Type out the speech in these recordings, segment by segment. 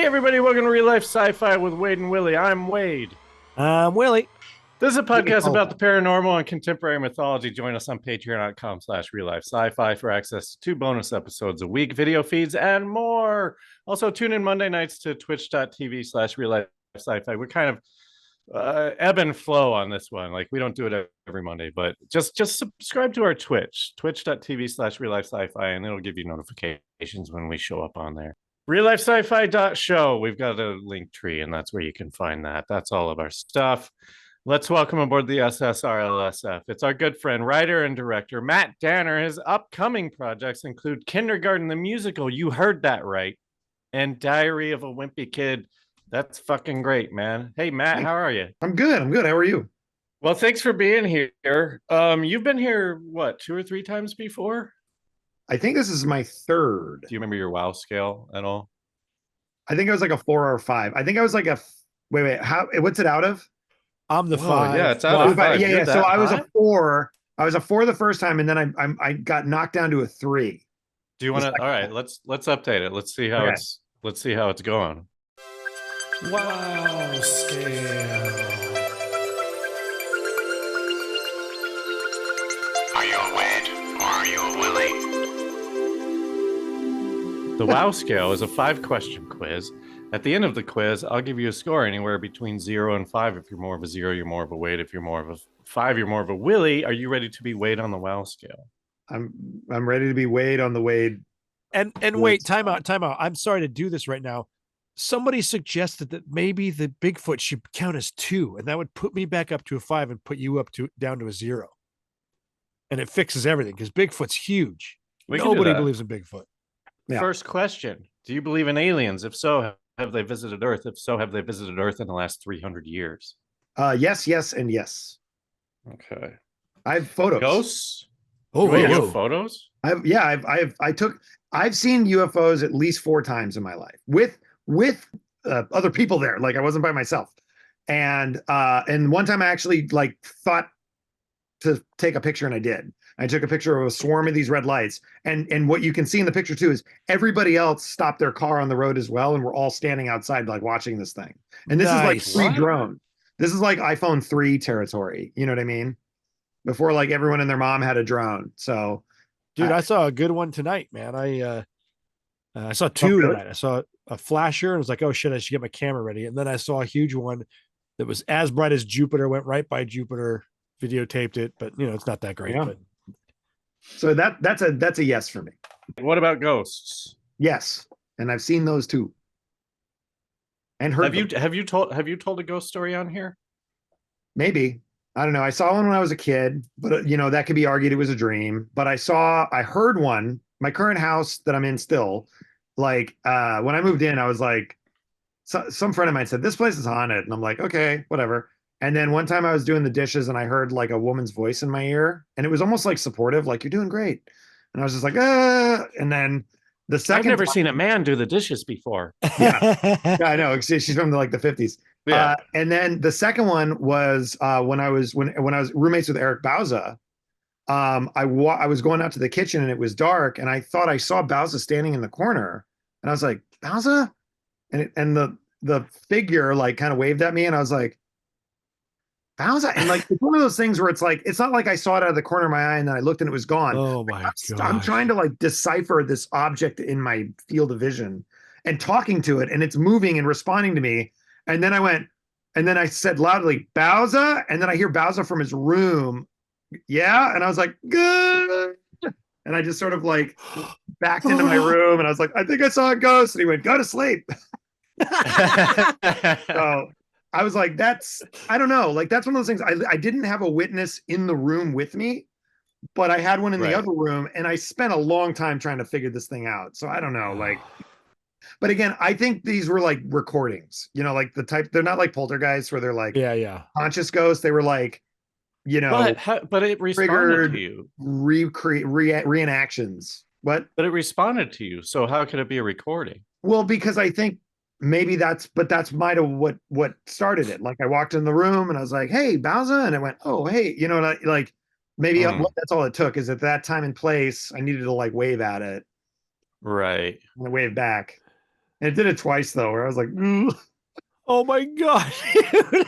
Hey everybody, welcome to Real Life Sci-Fi with Wade and Willie. I'm Wade. Willie. This is a podcast about the paranormal and contemporary mythology. Join us on patreon.com/reallifesci-fi for access to 2 bonus episodes a week, video feeds, and more. Also, tune in Monday nights to twitch.tv/reallifesci-fi. We're kind of ebb and flow on this one. Like, we don't do it every Monday, but just subscribe to our twitch.tv/reallifesci-fi, and it'll give you notifications when we show up on there. RealLifeSciFi.show. We've got a link tree, and that's where you can find that. That's all of our stuff. Let's welcome aboard the SSRLSF. It's our good friend, writer and director, Matt Danner. His upcoming projects include Kindergarten the Musical. You heard that right. And Diary of a Wimpy Kid. That's fucking great, man. Hey, Matt, how are you? I'm good. How are you? Well, thanks for being here. You've been here, what, 2 or 3 times before? I think this is my third. Do you remember your WoW scale at all? I think I was like a 4 or 5. I think I was like wait, what's it out of? I'm the 5. Yeah, it's out of 5. Yeah. So I was a 4. I was a 4 the first time, and then I got knocked down to a 3. Do you want to? All right, let's update it. Let's see how it's going. Wow, scale. Are you a Wade or are you a Willy? The WoW scale is a 5-question quiz. At the end of the quiz, I'll give you a score anywhere between 0 and 5. If you're more of a 0, you're more of a Wade. If you're more of a 5, you're more of a Willy. Are you ready to be Wade on the WoW scale? I'm ready to be Wade on the Wade. And wait, time out. I'm sorry to do this right now. Somebody suggested that maybe the Bigfoot should count as 2, and that would put me back up to a 5 and put you down to a 0. And it fixes everything because Bigfoot's huge. Nobody believes in Bigfoot. Yeah. First question. Do you believe in aliens? If so, have they visited Earth? If so, have they visited Earth in the last 300 years? Yes, and yes. Okay. I have photos. Ghosts? Oh, you have photos? I've seen UFOs at least 4 times in my life with other people there. Like, I wasn't by myself. And one time I actually thought to take a picture, and I did. I took a picture of a swarm of these red lights, and what you can see in the picture too is everybody else stopped their car on the road as well, and we're all standing outside watching this thing. And this is like pre-drone. This is like iPhone 3 territory. You know what I mean? Before everyone and their mom had a drone. So, dude, I saw a good one tonight, man. I saw 2 tonight. I saw a flasher and was like, oh shit, I should get my camera ready. And then I saw a huge one that was as bright as Jupiter, went right by Jupiter, videotaped it, but it's not that great. Yeah. But so that's a yes for me. What about ghosts? Yes, and I've seen those too. And heard have you told a ghost story on here? Maybe. I don't know. I saw one when I was a kid, but that could be argued it was a dream. But I heard one. My current house that I'm in still, when I moved in, I was like, some friend of mine said this place is haunted, and I'm like, okay, whatever. And then one time I was doing the dishes and I heard a woman's voice in my ear, and it was almost supportive, you're doing great. And I was just like, ah. And then the second, I've never seen a man do the dishes before. Yeah, I know. She's from the 50s. Yeah. And then the second one was when I was roommates with Eric Bauza. I was going out to the kitchen and it was dark, and I thought I saw Bauza standing in the corner, and I was like, Bauza, and the figure kind of waved at me, and I was like, Bauza, and it's one of those things where it's not like I saw it out of the corner of my eye and then I looked and it was gone. Oh my god! I'm trying to decipher this object in my field of vision and talking to it, and it's moving and responding to me. And then I said loudly, Bauza, and then I hear Bauza from his room. Yeah, and I was like, good. And I just sort of backed into my room, and I was like, I think I saw a ghost. And he went, go to sleep. So I was like, I don't know. That's one of those things. I didn't have a witness in the room with me, but I had one in the other room, and I spent a long time trying to figure this thing out. So I don't know, but again, I think these were recordings, the type, they're not like poltergeists where they're yeah, conscious ghosts. They were but it responded to you. Reenactions. What? But it responded to you. So how could it be a recording? Well, because I think maybe that's might have what started it. I walked in the room and I was like, hey, Bauza, and I went, oh, hey, maybe that's all it took is at that time and place, I needed to wave at it. Right. And I waved back. And it did it twice though, where I was like, "Ooh," Oh my god.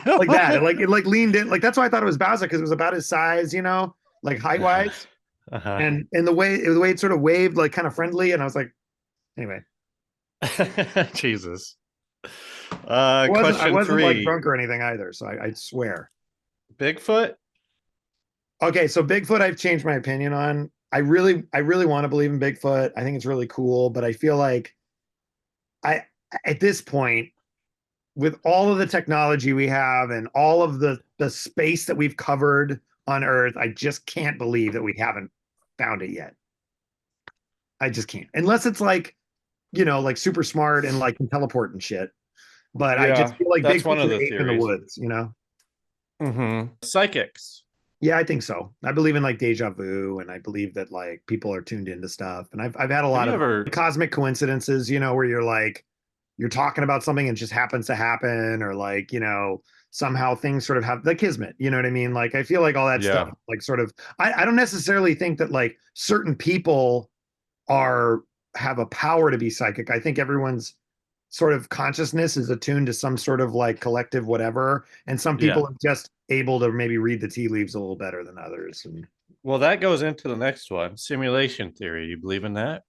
like that. It like leaned in. Like that's why I thought it was Bowser, because it was about his size, like height wise. Uh-huh. And the way it sort of waved, like kind of friendly. And I was like, anyway. Jesus. I Question wasn't like 3. drunk or anything either, so I swear. Bigfoot? Okay, so Bigfoot, I've changed my opinion on. I really want to believe in Bigfoot. I think it's really cool, but I feel like at this point, with all of the technology we have and all of the space that we've covered on Earth, I just can't believe that we haven't found it yet. I just can't, unless it's like, like super smart and like can teleport and shit. But I just Yeah, feel like that's one Bigfoot's of an the ape in the theories. woods. Psychics. Yeah, I think so. I believe in like deja vu, and I believe that like people are tuned into stuff. And I've had a Have lot you of ever cosmic coincidences, where you're talking about something and it just happens to happen, or like, somehow things sort of have the kismet, you know what I mean? Like I feel like all that stuff, Yeah. like sort of, I don't necessarily think that like certain people are have a power to be psychic. I think everyone's sort of consciousness is attuned to some sort of like collective whatever, and some people Yeah. are just able to maybe read the tea leaves a little better than others. And Well, that goes into the next one. Simulation theory. You believe in that?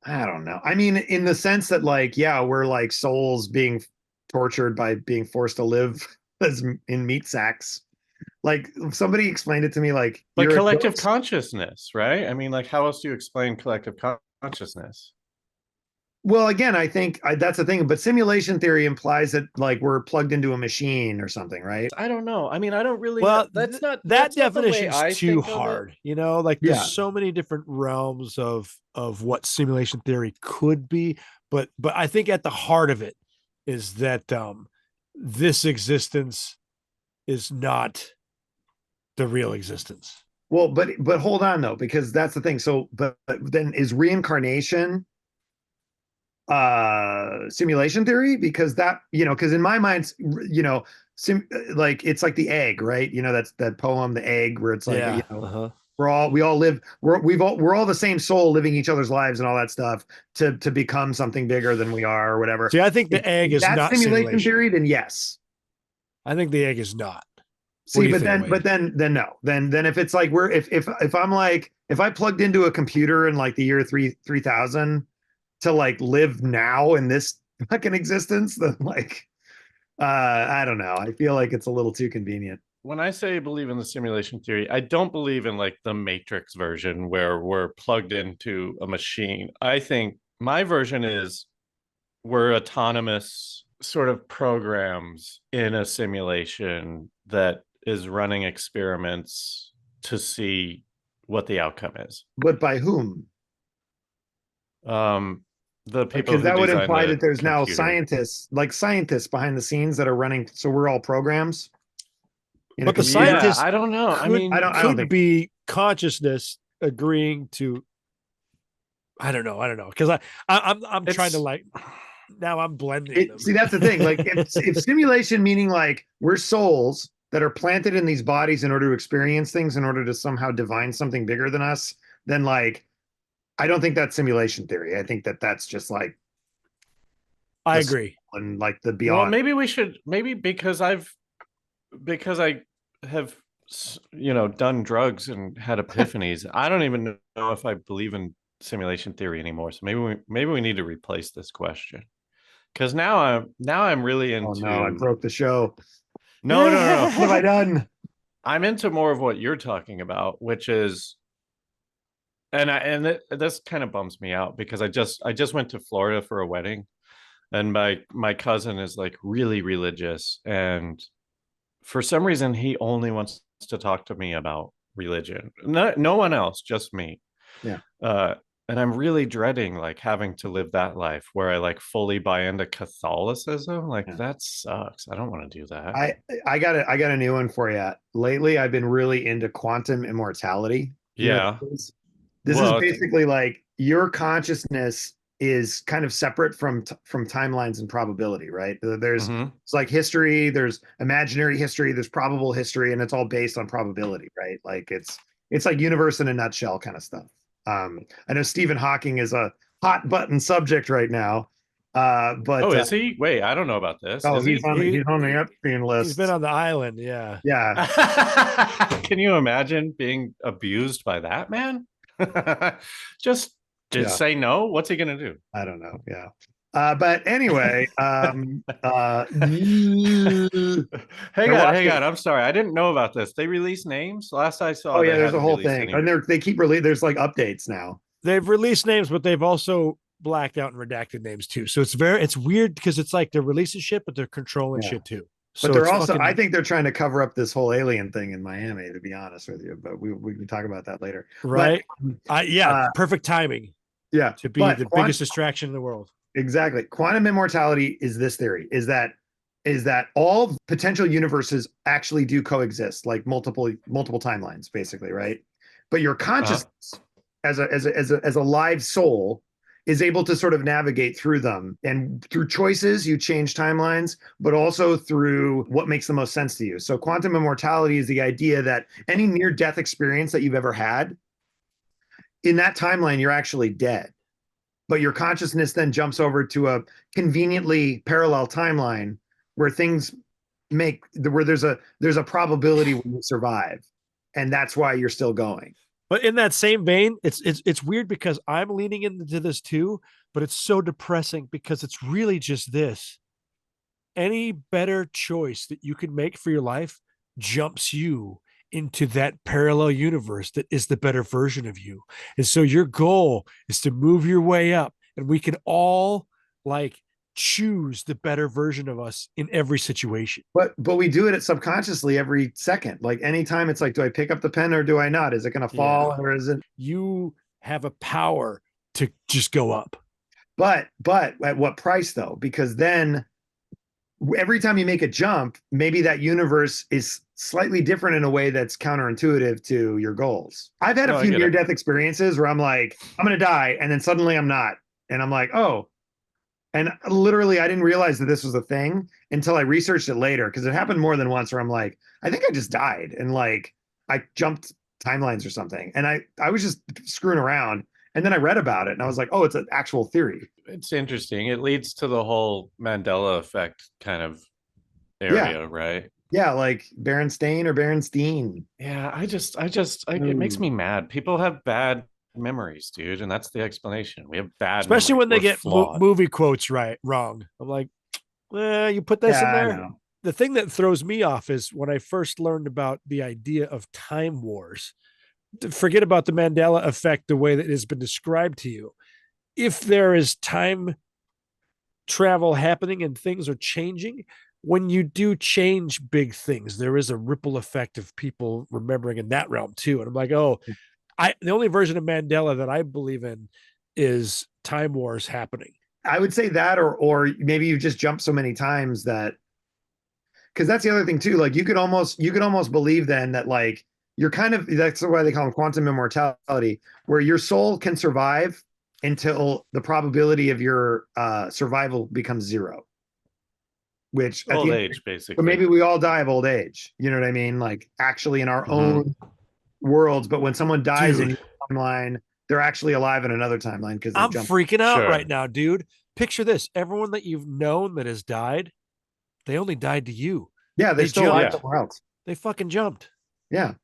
I don't know. I mean, in the sense that like, yeah, we're like souls being tortured by being forced to live as in meat sacks. Like somebody explained it to me, like But you're a collective ghost. consciousness, right? I mean, like, how else do you explain collective consciousness? Well, again, I think that's the thing, but simulation theory implies that like we're plugged into a machine or something, right? I don't know. I mean, I don't really. Well, That's that not the way definition's I too think of it. hard. Like there's Yeah. so many different realms of what simulation theory could be, but I think at the heart of it is that this existence is not the real existence. Well, but hold on though, because that's the thing. So, but then is reincarnation simulation theory? Because that, because in my mind, like it's like the egg, right? That's that poem, The Egg, where it's like, Yeah. Uh-huh. we all live, we're all the same soul living each other's lives and all that stuff to become something bigger than we are or whatever. See, I think the egg If is that's not simulation theory, then yes. I think the egg is not. See, do you but think, then no. Then if it's like if I'm like, if I plugged into a computer in like the year 3000 to like live now in this fucking existence, then like I don't know. I feel like it's a little too convenient. When I say believe in the simulation theory, I don't believe in like the Matrix version where we're plugged into a machine. I think my version is we're autonomous sort of programs in a simulation that is running experiments to see what the outcome is. But by whom? The people Because who that would design imply the that there's now computer. scientists behind the scenes that are running. So we're all programs in a But the computer. Yeah, scientists I don't know. I mean, I don't could think. be consciousness agreeing to. I don't know because I'm trying to like now I'm blending them. See, that's the thing. Like if simulation meaning like we're souls that are planted in these bodies in order to experience things, in order to somehow divine something bigger than us, then like I don't think that's simulation theory. I think that that's just like I agree. and like the well, beyond. maybe we should, maybe because I have done drugs and had epiphanies. I don't even know if I believe in simulation theory anymore. So maybe we need to replace this question, because now I'm really Oh into. no, I broke the show. No. What have I done? I'm into more of what you're talking about, which is, this kind of bums me out because I just went to Florida for a wedding, and my cousin is like really religious, and for some reason he only wants to talk to me about religion. No one else, just me. Yeah. And I'm really dreading like having to live that life where I like fully buy into Catholicism. Like Yeah. that sucks. I don't want to do that. I got a new one for you. Lately, I've been really into quantum immortality. Yeah. This Well, is basically like your consciousness is kind of separate from timelines and probability, right? There's mhm. It's like history, there's imaginary history, there's probable history, and it's all based on probability, right? Like it's like universe in a nutshell kind of stuff. I know Stephen Hawking is a hot button subject right now, But Oh, is he? Wait, I don't know about this. oh, Is he? he's on the Epstein list. He's been on the island. Yeah. Yeah. Can you imagine being abused by that man? Just Yeah. say no. What's he gonna do? I don't know. Yeah. But anyway, Hang watched on. I'm sorry. I didn't know about this. They released names. Last I saw. oh yeah, they there's a hadn't whole released thing, any. and they keep there's like updates now. They've released names, but they've also blacked out and redacted names too. So it's weird because it's like they're releasing shit, but they're controlling shit too. So But they're also, I think they're trying to cover up this whole alien thing in Miami, to be honest with you. But we can talk about that later. right. But, Perfect timing. Yeah. To be the biggest distraction in the world. Exactly. Quantum immortality is this theory, is that all potential universes actually do coexist, like multiple timelines, basically, right? But your consciousness as a live soul is able to sort of navigate through them, and through choices you change timelines, but also through what makes the most sense to you. So quantum immortality is the idea that any near death experience that you've ever had, in that timeline you're actually dead, but your consciousness then jumps over to a conveniently parallel timeline where things where there's a probability when you survive, and that's why you're still going. But in that same vein, it's weird because I'm leaning into this too, but it's so depressing because it's really just this. Any better choice that you can make for your life jumps you into that parallel universe that is the better version of you. And so your goal is to move your way up, and we can all like choose the better version of us in every situation. But we do it subconsciously every second. Like anytime it's like, do I pick up the pen or do I not? Is it going to fall or is it? You have a power to just go up. But at what price though? Because then every time you make a jump, maybe that universe is slightly different in a way that's counterintuitive to your goals. I've had a few near-death experiences where I'm like, I'm going to die, and then suddenly I'm not. And I'm like, oh. And literally, I didn't realize that this was a thing until I researched it later, because it happened more than once where I'm like, I think I just died, and like I jumped timelines or something. And I was just screwing around. And then I read about it and I was like, oh, it's an actual theory. It's interesting. It leads to the whole Mandela effect kind of area, right? Yeah, like Berenstain or Berenstein. Yeah, it makes me mad. People have bad memories, dude, and that's the explanation. We have bad especially when they get flawed. movie quotes wrong. I'm like, you put this in there. The thing that throws me off is when I first learned about the idea of time wars. Forget about the Mandela effect, the way that it has been described to you. If there is time travel happening and things are changing, when you do change big things, there is a ripple effect of people remembering in that realm too. And I'm like, the only version of Mandela that I believe in is time wars happening. I would say that, or maybe you just jumped so many times that, because that's the other thing too. Like you could almost believe then that like you're kind of, that's why they call them quantum immortality, where your soul can survive until the probability of your survival becomes zero. Which old age, basically. So maybe we all die of old age. You know what I mean? Like actually in our own worlds, but when someone dies in your timeline, they're actually alive in another timeline because I'm freaking out right now, dude. Picture this: everyone that you've known that has died, they only died to you. Yeah, they're still alive somewhere else. They fucking jumped. Yeah,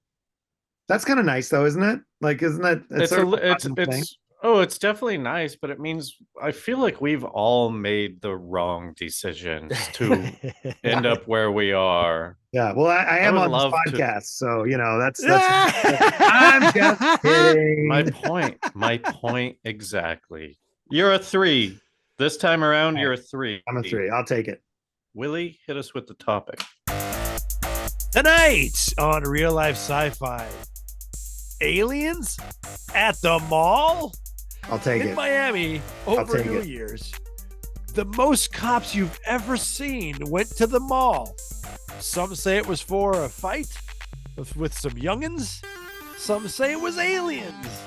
that's kind of nice, though, isn't it? Like, isn't that? It's definitely nice, but it means I feel like we've all made the wrong decisions to end up where we are. Yeah, well, I am on this podcast, so you know that's I'm just kidding. My point exactly. You're a 3 this time around. You're a 3. I'm a 3. I'll take it. Willie, hit us with the topic tonight on Real Life Sci-Fi. Aliens at the mall. I'll take it. In Miami over New Year's. The most cops you've ever seen went to the mall. Some say it was for a fight with some youngins. Some say it was aliens.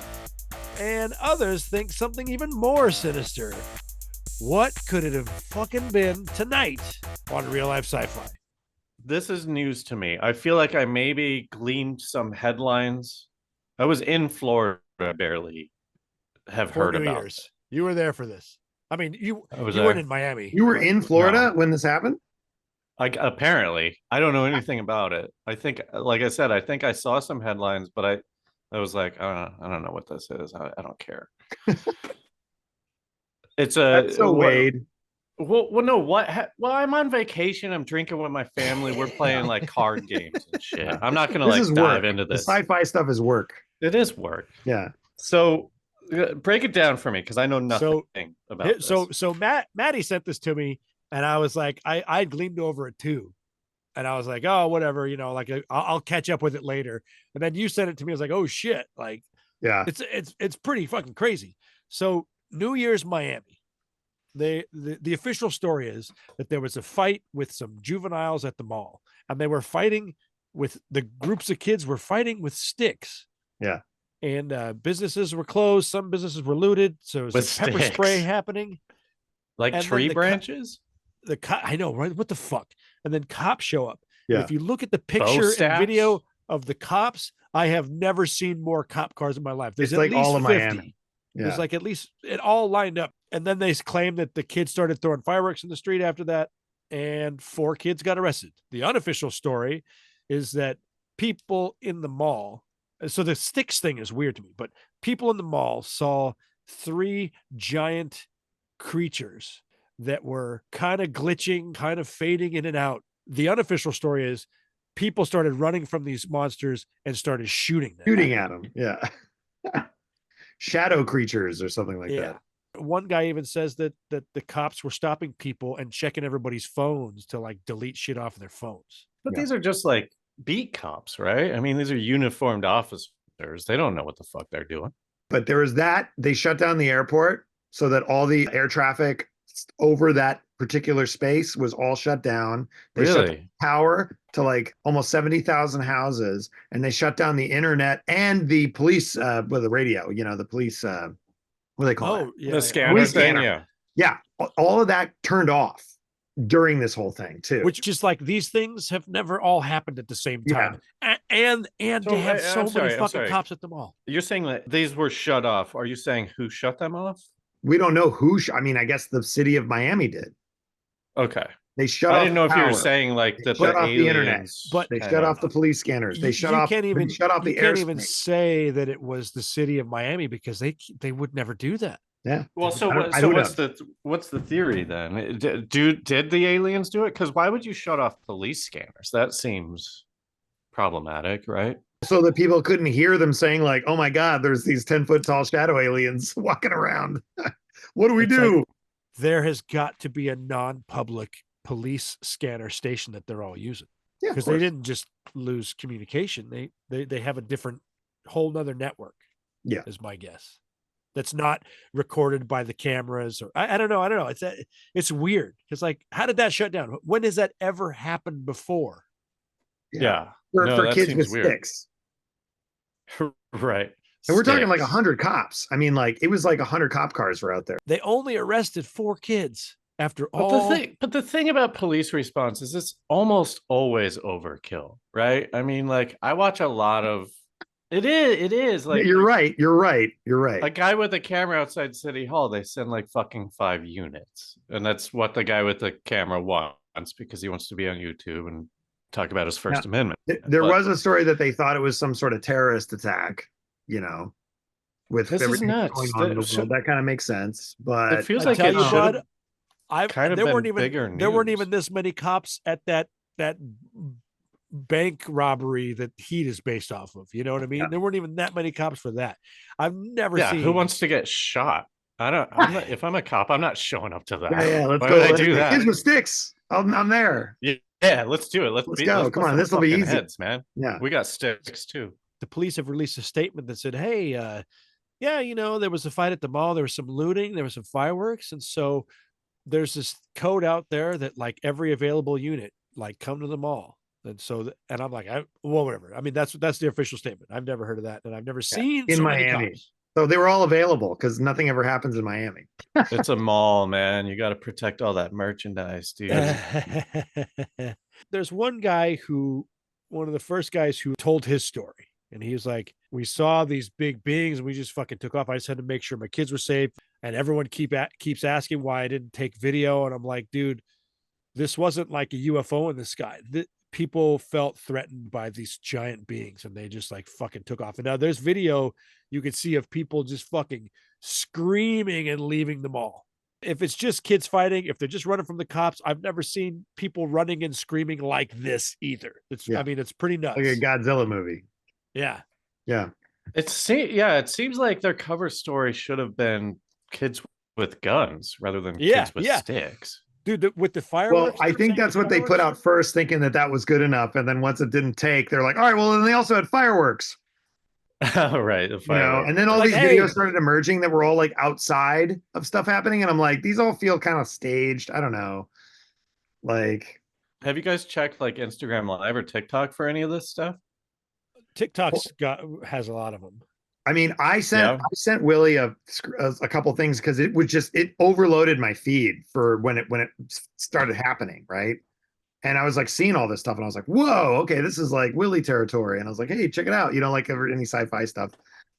And others think something even more sinister. What could it have fucking been tonight on Real Life Sci-Fi? This is news to me. I feel like I maybe gleaned some headlines. I was in Florida, barely have heard about. You were there for this. I mean, you was weren't there. in Miami. You were but- in Florida when this happened? Like apparently, I don't know anything about it. I think, like I said, I think I saw some headlines, but I was like, I don't know what this is. I don't care. It's That's so Wade. Well, no, well, I'm on vacation. I'm drinking with my family. We're playing like card games and shit. I'm not gonna This like is dive work. into The this. sci-fi stuff is work. It is work. Yeah. So break it down for me because I know nothing about this. So Matty sent this to me, and I was like, I gleamed over it too, and I was like, oh, whatever, like I'll catch up with it later. And then you sent it to me. I was like, oh shit, like Yeah. it's pretty fucking crazy. So New Year's Miami. The official story is that there was a fight with some juveniles at the mall, and they were fighting with the groups of kids were fighting with sticks. Yeah. And businesses were closed. Some businesses were looted. So it was With pepper sticks. spray happening. Like And tree then branches? I know, right? What the fuck? And then cops show up. Yeah. And if you look at the picture and staffs? video of the cops, I have never seen more cop cars in my life. There's It's at like least all of 50. Miami. Yeah. There's like at least it all lined up. And then they claim that the kids started throwing fireworks in the street after that, and 4 kids got arrested. The unofficial story is that people in the mall, so the sticks thing is weird to me, but people in the mall saw 3 giant creatures that were kind of glitching, kind of fading in and out. The unofficial story is people started running from these monsters and started shooting them. Shooting at them. Yeah. Shadow creatures or something like Yeah. that. One guy even says that the cops were stopping people and checking everybody's phones to like delete shit off their phones. But Yeah. these are just like beat cops, right? I mean, these are uniformed officers. They don't know what the fuck they're doing. But there was that. They shut down the airport so that all the air traffic over that particular space was all shut down. They shut down Really? the power to like almost 70,000 houses, and they shut down the internet and the police with the radio, the police what do they call it? yeah. The scanner Police thing, scanner. yeah. Yeah, all of that turned off during this whole thing too. Which is like these things have never all happened at the same time. And So, to have so I'm many sorry, I'm fucking sorry. cops at the mall. You're saying that these were shut off. Are you saying who shut them off? We don't know who. I mean, I guess the city of Miami did. Okay. They shut I off didn't know if you were power. saying like They that shut the off the internet. aliens. But They kind shut of- off the police scanners. They shut You off. can't even they shut off the you can't even airspace. say that it was the city of Miami because they would never do that. Yeah. Well, so I don't- so what's the theory then? Did the aliens do it? Because why would you shut off police scanners? That seems problematic, right? So that people couldn't hear them saying like, "Oh my God, there's these 10-foot tall shadow aliens walking around. What do we It's do?" There has got to be a non-public police scanner station that they're all using. Yeah, of Because they course. didn't just lose communication. They have a different whole nother network. Yeah. Is my guess. That's not recorded by the cameras or I don't know. It's weird. It's like, how did that shut down? When has that ever happened before? Yeah. For, No, for that kids seems with weird. sticks. Right. And we're talking like Sticks. 100 cops. I mean, like it was like 100 cop cars were out there. They only arrested 4 kids after But all. the thing about police response is it's almost always overkill, right? I mean, like I watch a lot of it is like You're right. You're right. You're right. a guy with a camera outside City Hall, they send like fucking 5 units. And that's what the guy with the camera wants because he wants to be on YouTube and talk about his First Amendment. There But was a story that they thought it was some sort of terrorist attack, with This is everything nuts. going on in the So- world. That kind of makes sense. it But feels I like tell it you should what, have kind of there been weren't even bigger there weren't news. even this many cops at that bank robbery that Heat is based off of. You know what I mean? Yeah. There weren't even that many cops for that. I've never Yeah, seen who wants to get shot? I'm not, if I'm a cop, I'm not showing up to that. yeah, let's Why go. would I Let's do kids that? with sticks. I'm there. Yeah, let's do it. Let's go. let's Come bust on, some this'll be fucking easy. heads, man. Yeah. We got sticks too. the police have released a statement that said, hey, there was a fight at the mall. There was some looting. There was some fireworks. And so there's this code out there that like every available unit, like come to the mall. And so, and I'm like, well, whatever. I mean, that's the official statement. I've never heard of that. And I've never seen In so many Miami. cops. So they were all available because nothing ever happens in Miami. It's a mall, man. You got to protect all that merchandise, dude. There's one of the first guys who told his story. And he was like, we saw these big beings and we just fucking took off. I just had to make sure my kids were safe. And everyone keeps asking why I didn't take video. And I'm like, dude, this wasn't like a UFO in the sky. People felt threatened by these giant beings and they just like fucking took off. And now there's video you could see of people just fucking screaming and leaving the mall. If it's just kids fighting, if they're just running from the cops, I've never seen people running and screaming like this either. I mean, it's pretty nuts. Like a Godzilla movie. Yeah. Yeah. It seems like their cover story should have been kids with guns rather than kids with sticks. Dude, with the fireworks. Well, I think that's what they put out first, thinking that was good enough. And then once it didn't take, they're like, all right, well, then they also had fireworks. Right. The fireworks. And then all these videos started emerging that were all like outside of stuff happening. And I'm like, these all feel kind of staged. I don't know. Like, have you guys checked like Instagram Live or TikTok for any of this stuff? TikTok's has a lot of them. I mean, I sent Willie a couple things because it overloaded my feed for when it started happening, right? And I was like seeing all this stuff, and I was like, "Whoa, okay, this is like Willie territory." And I was like, "Hey, check it out!" Like any sci-fi stuff,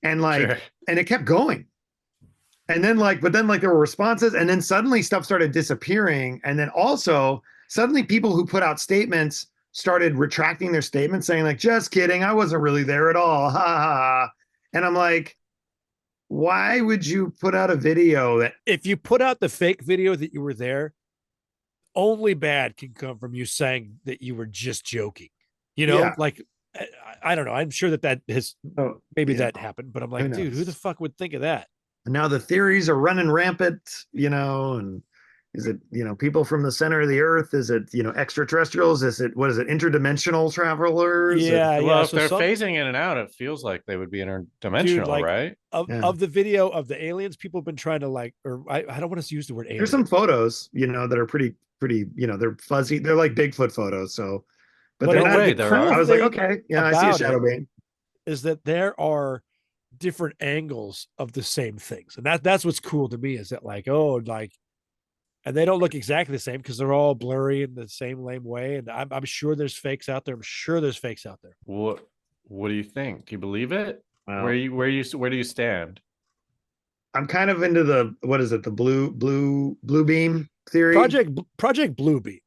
and and it kept going. And then but then there were responses, and then suddenly stuff started disappearing, and then also suddenly people who put out statements started retracting their statements, saying like, "Just kidding, I wasn't really there at all." Ha ha ha. And I'm like, why would you put out a video that if you put out the fake video that you were there, only bad can come from you saying that you were just joking, like, I don't know. I'm sure that has that happened, but I'm like, dude, who the fuck would think of that? And now the theories are running rampant, and is it, people from the center of the earth? Is it, extraterrestrials? What is it? Interdimensional travelers? Well, if they're phasing in and out, it feels like they would be interdimensional, right? Of the video of the aliens, people have been trying to I don't want to use the word alien. There's some photos, that are pretty, they're fuzzy. They're like Bigfoot photos. So, but they're not, I was like, okay, yeah, I see a shadow being. Is that there are different angles of the same things. And that's what's cool to me, is that and they don't look exactly the same because they're all blurry in the same lame way. And I'm sure there's fakes out there. What do you think? Do you believe it? Where do you stand? I'm kind of into the blue beam theory. Project Bluebeam.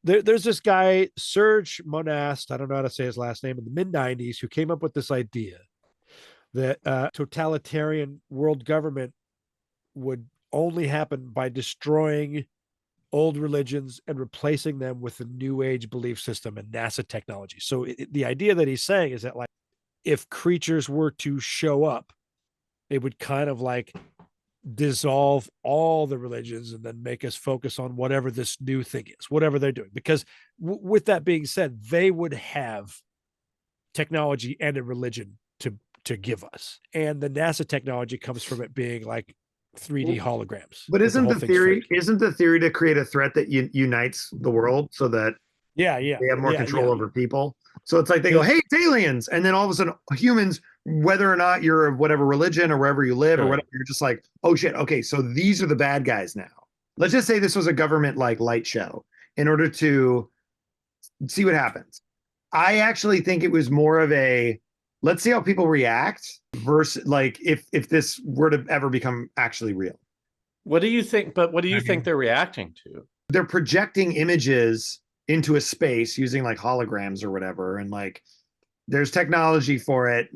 There's this guy, Serge Monast, I don't know how to say his last name, in the mid-90s, who came up with this idea that totalitarian world government would only happen by destroying old religions and replacing them with a new age belief system and NASA technology. So the idea that he's saying is that if creatures were to show up, it would kind of dissolve all the religions and then make us focus on whatever this new thing is, whatever they're doing. Because with that being said, they would have technology and a religion to give us. And the NASA technology comes from it being 3D holograms. But isn't the theory to create a threat that unites the world so that they have more control over people? So it's like they go, hey, it's aliens. And then all of a sudden humans, whether or not you're of whatever religion or wherever you live or whatever, you're just like, oh shit, okay, so these are the bad guys now. Let's just say this was a government light show in order to see what happens. I actually think it was more of a, let's see how people react versus if this were to ever become actually real. What do you think? But what do you think they're reacting to? They're projecting images into a space using holograms or whatever. And there's technology for it,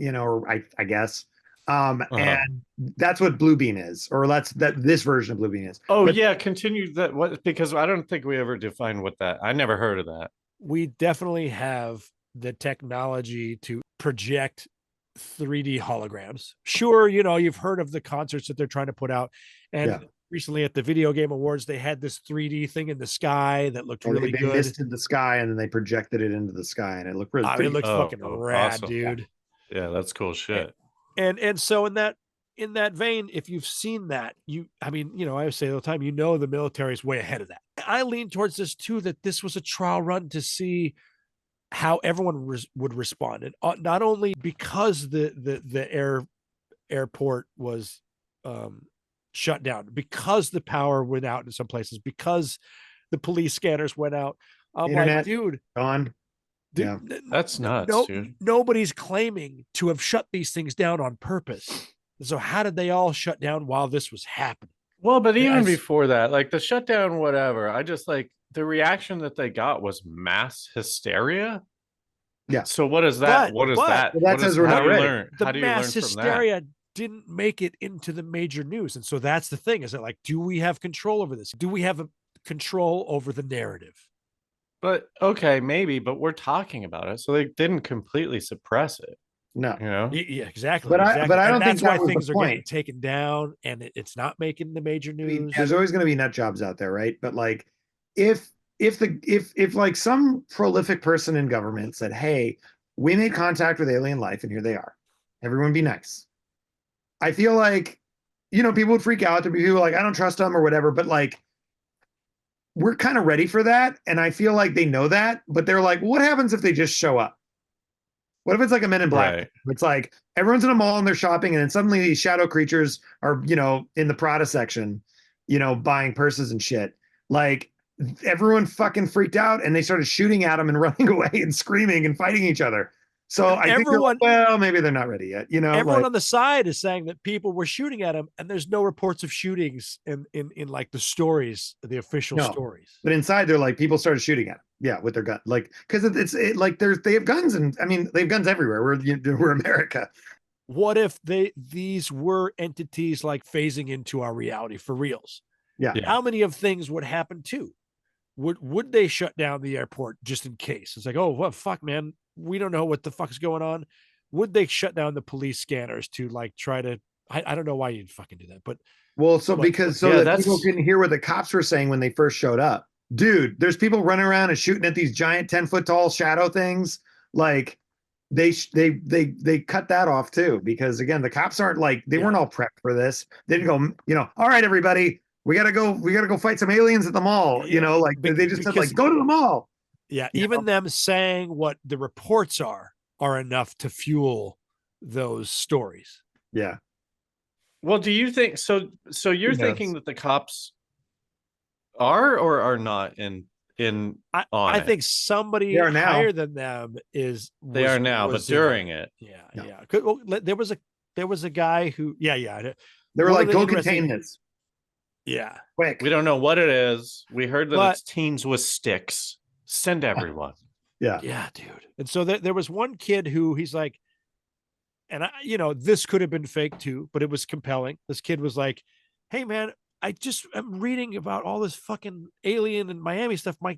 I guess. And that's what Bluebeam is, or this version of Bluebeam is. Continue that. Because I don't think we ever defined what that, I never heard of that. We definitely have the technology to project 3D holograms. Sure, you've heard of the concerts that they're trying to put out, and recently at the Video Game Awards, they had this 3D thing in the sky that looked really good. They misted the sky and then they projected it into the sky, and it looked really. It looks fucking rad, awesome. Dude. Yeah, that's cool shit. And so in that vein, if you've seen that, I say all the time, the military is way ahead of that. I lean towards this too, that this was a trial run to see how everyone would respond, and not only because the airport was shut down, because the power went out in some places, because the police scanners went out. I'm Internet, like, dude, gone. That's nuts, dude. Nobody's claiming to have shut these things down on purpose. So how did they all shut down while this was happening? Well, but even As- before that, like the shutdown, whatever, I just like the reaction that they got was mass hysteria. Yeah. So what is that? But- What is but- that? Well, that What says is, we're how not do you ready. learn? The How do you learn mass from that? hysteria didn't make it into the major news. And so that's the thing, is that like, do we have control over this? Do we have a control over the narrative? But okay, maybe, but we're talking about it. So they didn't completely suppress it, No. you know? Yeah, exactly. But I exactly. don't and think that's why that was the things are getting point. taken down and it's not making the major I mean, news. there's always going to be nut jobs out there, right? But like, if like some prolific person in government said, "Hey, we made contact with alien life, and here they are. Everyone be nice." I feel like, people would freak out. There'd be people like, "I don't trust them" or whatever. But like, we're kind of ready for that, and I feel like they know that. But they're like, "What happens if they just show up? What if it's like a Men in Black? Right. It's like everyone's in a mall and they're shopping, and then suddenly these shadow creatures are, in the Prada section, buying purses and shit. Like everyone fucking freaked out and they started shooting at them and running away and screaming and fighting each other. So And I think they're like, well, maybe they're not ready yet. Everyone like, on the side is saying that people were shooting at him, and there's no reports of shootings in like the stories, the official No. stories. but inside they're like people started shooting at them. Yeah, with their gun, like because like they have guns, and I mean they have guns everywhere. We're America. What if these were entities like phasing into our reality for reals? Yeah. Yeah. How many of things would happen too? Would they shut down the airport just in case? It's like, oh, well, fuck, man, we don't know what the fuck is going on. Would they shut down the police scanners to like try to? I don't know why you'd fucking do that, but Well, so But- because so Yeah, that people that's- couldn't hear what the cops were saying when they first showed up. Dude, there's people running around and shooting at these giant 10-foot tall shadow things. Like they cut that off too, because again, the cops aren't like they weren't all prepped for this. They didn't go, all right, everybody, we gotta go fight some aliens at the mall. Yeah, Like they just said, because- like, go to the mall. yeah, You even them saying what the reports are enough to fuel those stories. Yeah. Well, do you think so? So you're Who knows? thinking that the cops are or are not in on I it? think somebody They are now. higher than them is. They are now, but was in on during it. Yeah, No. yeah. Well, there was a guy who, yeah. They were One like, of the go interesting- contain this Yeah. quick. We don't know what it is. We heard that But- it's teens with sticks. Send everyone. Yeah. Yeah, dude. And so there was one kid who he's like, and this could have been fake too, but it was compelling. This kid was like, "Hey, man, I'm reading about all this fucking alien in Miami stuff. My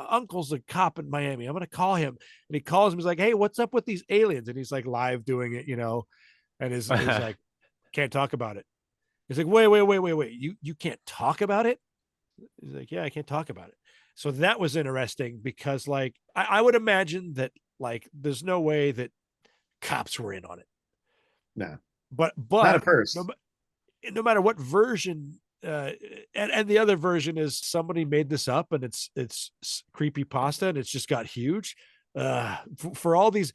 uncle's a cop in Miami. I'm gonna call him." And he calls him. He's like, "Hey, what's up with these aliens?" And he's like live doing it, and is like, "Can't talk about it." He's like, "Wait. You can't talk about it?" He's like, "Yeah, I can't talk about it." So that was interesting because, like, I would imagine that, like, there's no way that cops were in on it. No. But Not at first. no matter what version, and the other version is somebody made this up and it's creepy pasta and it's just got huge. For all these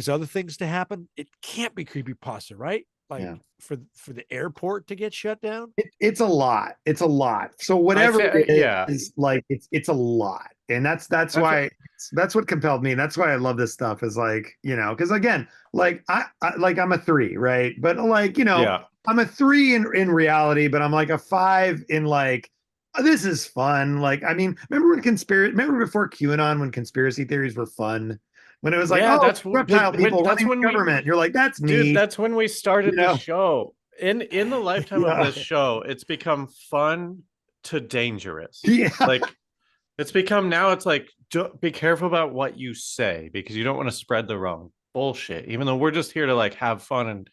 other things to happen, it can't be creepy pasta, right? Like Yeah. for the airport to get shut down. It's a lot. It's a lot. So whatever it is, yeah. like it's a lot, and that's why that's what compelled me. And that's why I love this stuff. Is like because again, like I like I'm a 3, right? But like Yeah. I'm a 3 in reality, but I'm like a 5 in like this is fun. Like I mean, remember before QAnon when conspiracy theories were fun. When it was like, Yeah, oh, that's reptile when- people that's running when the we- government. You're like, that's me. Dude, that's when we started the show. In the lifetime Yeah. of this show, it's become fun to dangerous. Yeah. Like it's become now it's like be careful about what you say because you don't want to spread the wrong bullshit, even though we're just here to like have fun and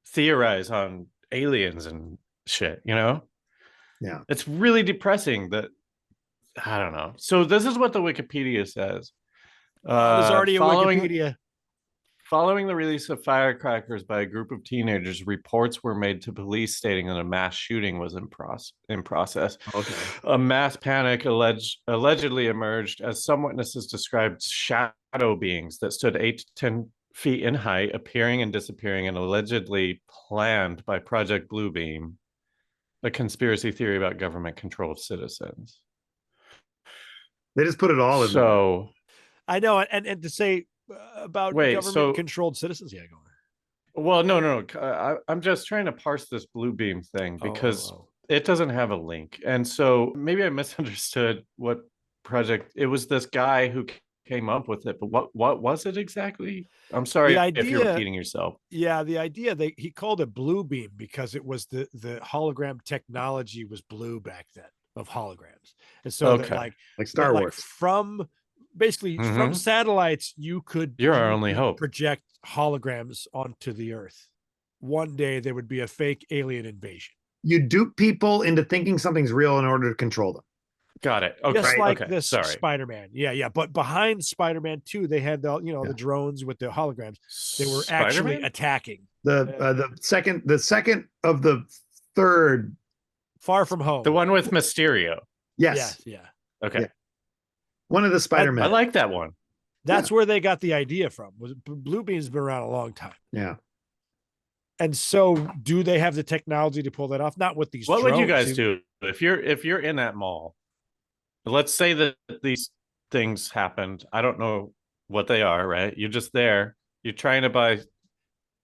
theorize on aliens and shit, Yeah. It's really depressing that I don't know. So this is what the Wikipedia says. There's already a following- Wikipedia. Following the release of firecrackers by a group of teenagers, reports were made to police stating that a mass shooting was in process. Okay. A mass panic allegedly emerged as some witnesses described shadow beings that stood 8 to 10 feet in height, appearing and disappearing, and allegedly planned by Project Bluebeam, a conspiracy theory about government control of citizens. They just put it all in there. So I know, and to say about Wait, government so- controlled citizens. Yeah, go on. Well, no. I'm just trying to parse this blue beam thing because it doesn't have a link. And so maybe I misunderstood what project it was. This guy who came up with it, but what was it exactly? I'm sorry if you're repeating yourself. Yeah, the idea he called it blue beam because it was the hologram technology was blue back then of holograms. And so that Okay. Like Star Wars. From basically from satellites, you could You're our only hope. project holograms onto the Earth. One day there would be a fake alien invasion. You dupe people into thinking something's real in order to control them. Got it. Okay. Just like okay. this Spider-Man. Yeah. But behind Spider-Man 2, they had the the drones with the holograms. They were actually attacking. The second of the third. Far From Home. The one with Mysterio. Yes. Yeah. Okay. Yeah. One of the Spider-Man. I like that one. That's where they got the idea from. Blue Beam's been around a long time. Yeah. And so do they have the technology to pull that off? Not with these What drones. would you guys do if you're in that mall? Let's say that these things happened. I don't know what they are, right? You're just there. You're trying to buy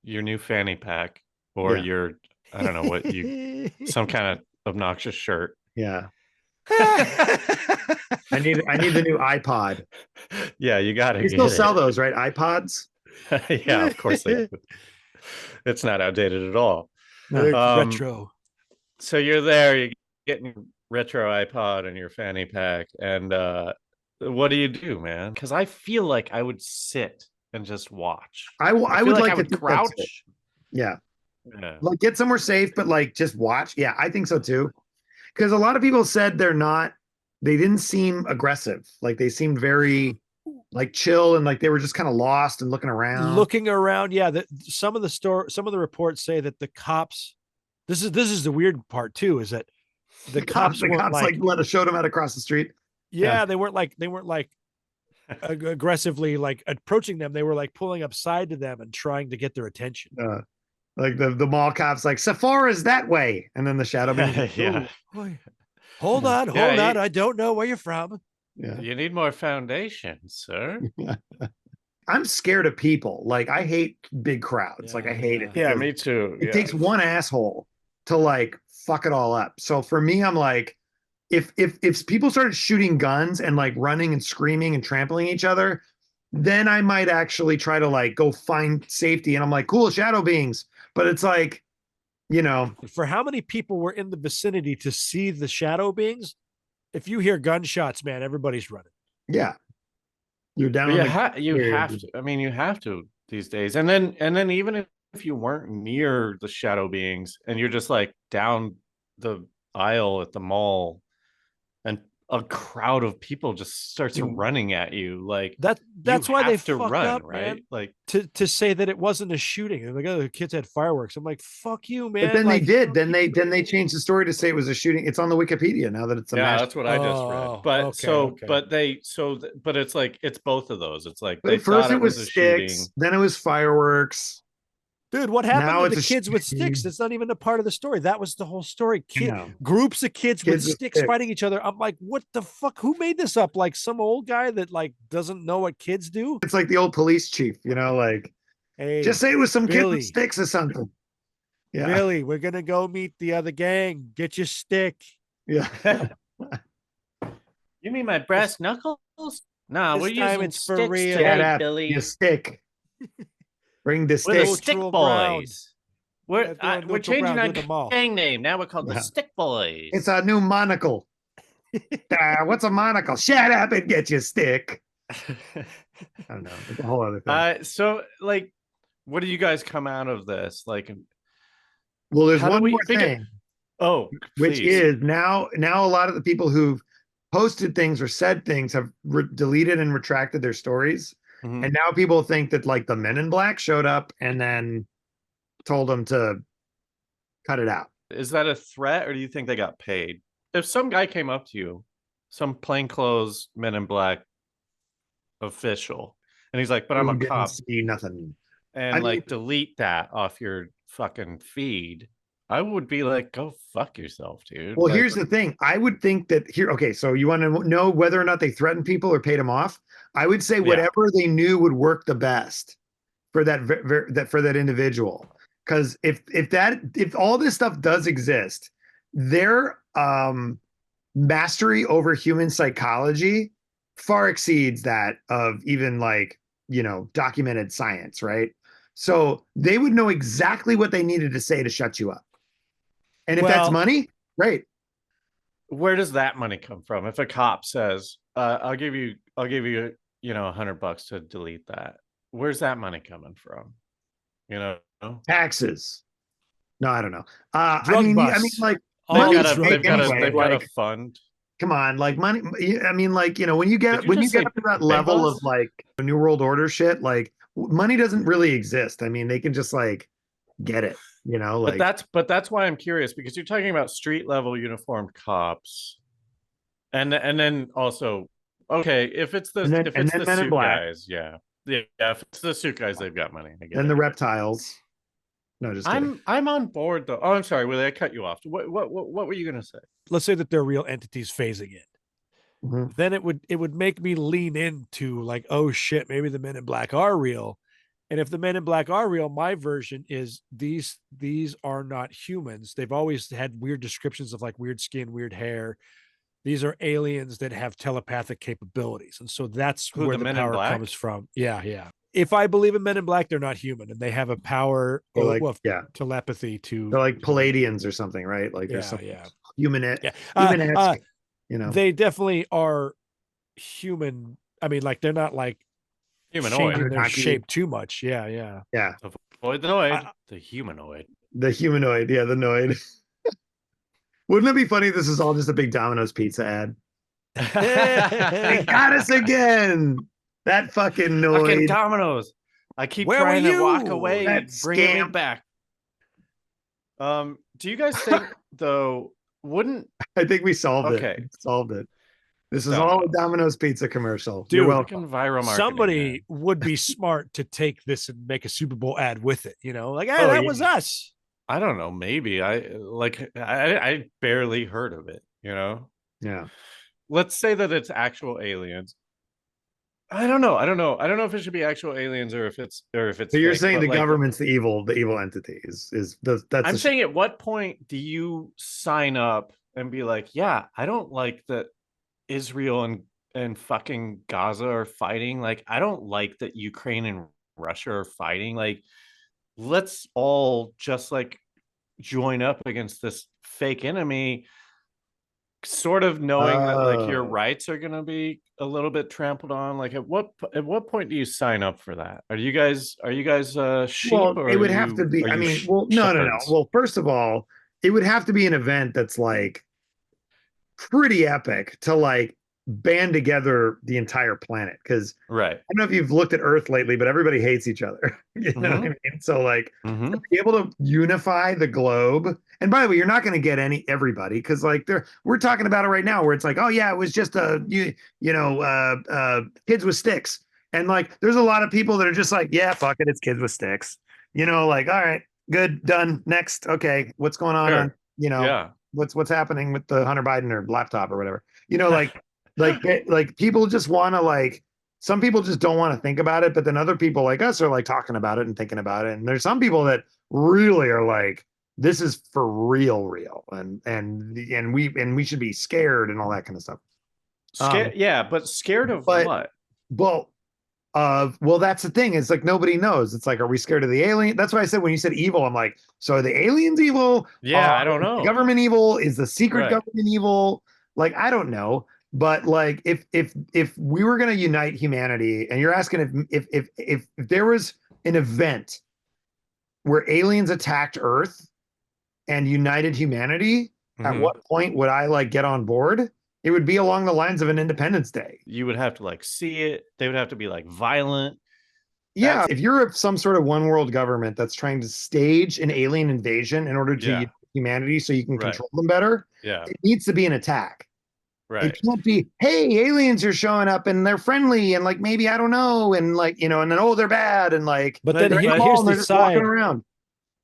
your new fanny pack or your, I don't know what some kind of obnoxious shirt. Yeah. I need the new iPod. Yeah, you got it. You still sell those, right? iPods? Yeah, of course they do. It's not outdated at all. No. Retro. So you're there, you're getting retro iPod and your fanny pack, and what do you do, man? Because I feel like I would sit and just watch. I would like I would to crouch. Yeah. Like get somewhere safe, but like just watch. Yeah, I think so too. Because a lot of people said they didn't seem aggressive. Like they seemed very like chill and like they were just kind of lost and looking around. Yeah. Some of the reports say that the cops. This is the weird part too, is that the cops like showed them out across the street. Yeah, they weren't like aggressively like approaching them. They were like pulling up side to them and trying to get their attention. Like the mall cops like Sephora's that way, and then the shadow man. Yeah. Hold on. I don't know where you're from. Yeah. You need more foundation, sir. I'm scared of people. Like I hate big crowds. Like I hate it. Yeah, me too. It takes one asshole to like fuck it all up. So for me, I'm like, if people started shooting guns and like running and screaming and trampling each other, then I might actually try to like go find safety. And I'm like, cool, shadow beings. But it's like, for how many people were in the vicinity to see the shadow beings? If you hear gunshots, man, everybody's running. Yeah. You're down. You have to. I mean, you have to these days. And then even if you weren't near the shadow beings and you're just like down the aisle at the mall and a crowd of people just starts running at you, like that's why they have to run, up, right? Man, like to say that it wasn't a shooting. They're like, oh, the kids had fireworks. I'm like, fuck you, man. But then they did. Then they changed the story to say it was a shooting. It's on the Wikipedia now that it's a mass. That's what I just read. But but it's like it's both of those. It's like at first it was sticks, shooting. Then it was fireworks. Dude, what happened to the kids with sticks? That's not even a part of the story. That was the whole story. Groups of kids with sticks fighting each other. I'm like, what the fuck? Who made this up? Like some old guy that like doesn't know what kids do? It's like the old police chief, like, hey, just say it was some kid with sticks or something. Yeah. Billy, we're gonna go meet the other gang. Get your stick. Yeah. You mean my brass knuckles? No, we're using sticks for real. Today, Billy. Your stick. Bring the stick. We're the Stick Boys. We're changing our gang name. Now we're called the Stick Boys. It's a new monocle. What's a monocle? Shut up and get your stick. I don't know. It's a whole other thing. So, like, what do you guys come out of this? Like, well, there's one more thing. Which is now a lot of the people who've posted things or said things have deleted and retracted their stories. Mm-hmm. And now people think that like the Men in Black showed up and then told them to cut it out. Is that a threat or do you think they got paid? If some guy came up to you, some plainclothes Men in Black official, and he's like, but I'm a cop. See nothing. And delete that off your fucking feed. I would be like, go fuck yourself, dude. Well, here's the thing. I would think that okay, so you want to know whether or not they threatened people or paid them off? I would say whatever they knew would work the best for that individual. Because if all this stuff does exist, their mastery over human psychology far exceeds that of even like, documented science, right? So they would know exactly what they needed to say to shut you up. And if that's money, great. Where does that money come from? If a cop says, I'll give you, $100 to delete that. Where's that money coming from? Taxes. No, I don't know. Drug I mean, busts. like they've got a fund. Come on, like money. I mean, like, when you get up to that level of like New World Order shit, like money doesn't really exist. I mean, they can just like get it, like. But that's why I'm curious, because you're talking about street level uniformed cops, and then also, okay, if it's the suit guys, yeah, if it's the suit guys, they've got money. And the reptiles. No, just kidding. I'm on board though. Oh, I'm sorry, Willie, I cut you off. What were you gonna say? Let's say that they're real entities phasing in. Mm-hmm. Then it would make me lean into like, oh shit, maybe the Men in Black are real. And if the Men in Black are real, my version is these are not humans. They've always had weird descriptions of like weird skin, weird hair. These are aliens that have telepathic capabilities. And so that's where the power comes from. Yeah, yeah. If I believe in Men in Black, they're not human, and they have a power telepathy to. They're like Palladians or something, right? Like there's some human. They definitely are human. I mean, like they're not like humanoid. Changing their shape too much. Yeah. Avoid the noid. The humanoid. The humanoid. Yeah, the noid. Wouldn't it be funny? This is all just a big Domino's pizza ad. They got us again. That fucking noid. Fucking Domino's. I keep trying to walk away and bringing me back. Do you guys think though? I think we solved it. We solved it. This is all a Domino's pizza commercial. Dude, you're welcome. Viral marketing, somebody would be smart to take this and make a Super Bowl ad with it. Like, hey, that was us. I don't know. Maybe I barely heard of it. Yeah. Let's say that it's actual aliens. I don't know. I don't know if it should be actual aliens or if it's. So you're saying the government's the evil entity that's. I'm saying at what point do you sign up and be like, yeah, I don't like that Israel and fucking Gaza are fighting. Like, I don't like that Ukraine and Russia are fighting. Like, let's all just like join up against this fake enemy, sort of knowing that like your rights are going to be a little bit trampled on. Like at what point do you sign up for that? Are you guys sheep? Well, or it would have to be. I mean, no. Well, first of all, it would have to be an event that's like pretty epic to like band together the entire planet. Because right, I don't know if you've looked at Earth lately, but everybody hates each other. You know what I mean? So like to be able to unify the globe. And by the way, you're not going to get everybody, because like we're talking about it right now, where it's like, oh yeah, it was just kids with sticks, and like there's a lot of people that are just like, yeah, fuck it, it's kids with sticks. Like, all right, good, done, next, okay, what's going on? What's happening with the Hunter Biden or laptop or whatever? Like people just want to like. Some people just don't want to think about it, but then other people like us are like talking about it and thinking about it. And there's some people that really are like, this is for real, and we should be scared and all that kind of stuff. But scared of what? Well, that's the thing. It's like nobody knows. It's like, are we scared of the alien? That's why I said when you said evil, I'm like, so are the aliens evil? Yeah, I don't know. The government evil? Is the secret government evil? Like, I don't know. But like, if we were going to unite humanity, and you're asking if there was an event where aliens attacked Earth and united humanity, at what point would I like get on board? It would be along the lines of an Independence Day. You would have to like see it. They would have to be like violent. Yeah, if you're some sort of one world government that's trying to stage an alien invasion in order to unite humanity so you can control them better, it needs to be an attack. Right. It can't be, hey, aliens are showing up and they're friendly and like maybe I don't know, and like and then they're bad and like. But then here's the side around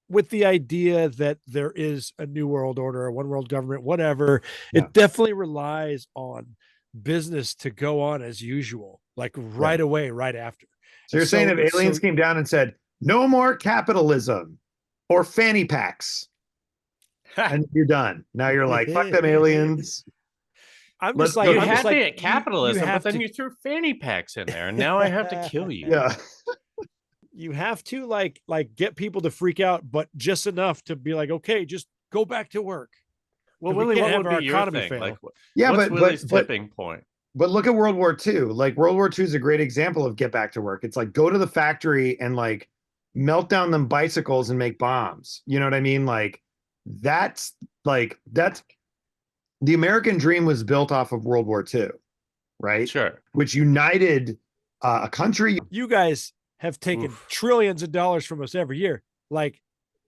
with the idea that there is a new world order, a one world government, whatever. It definitely relies on business to go on as usual, like right away, right after. So you're saying if aliens so- came down and said, no more capitalism or fanny packs, and you're done. Now you're like, fuck them aliens. I'm Let's just like, go. You I'm just had like, me at capitalism, but have then to, you threw fanny packs in there, and now I have to kill you. Yeah. you have to like get people to freak out, but just enough to be like, okay, just go back to work. Well, We Willie, can't what have would our be your economy thing? fail. Like, Yeah, what's but Willie's tipping point? But look at World War II. Like World War II is a great example of get back to work. It's like go to the factory and like melt down them bicycles and make bombs. You know what I mean? That's that's the American dream was built off of World War II, right? Sure. Which united a country. You guys have taken Oof. trillions of dollars from us every year. Like,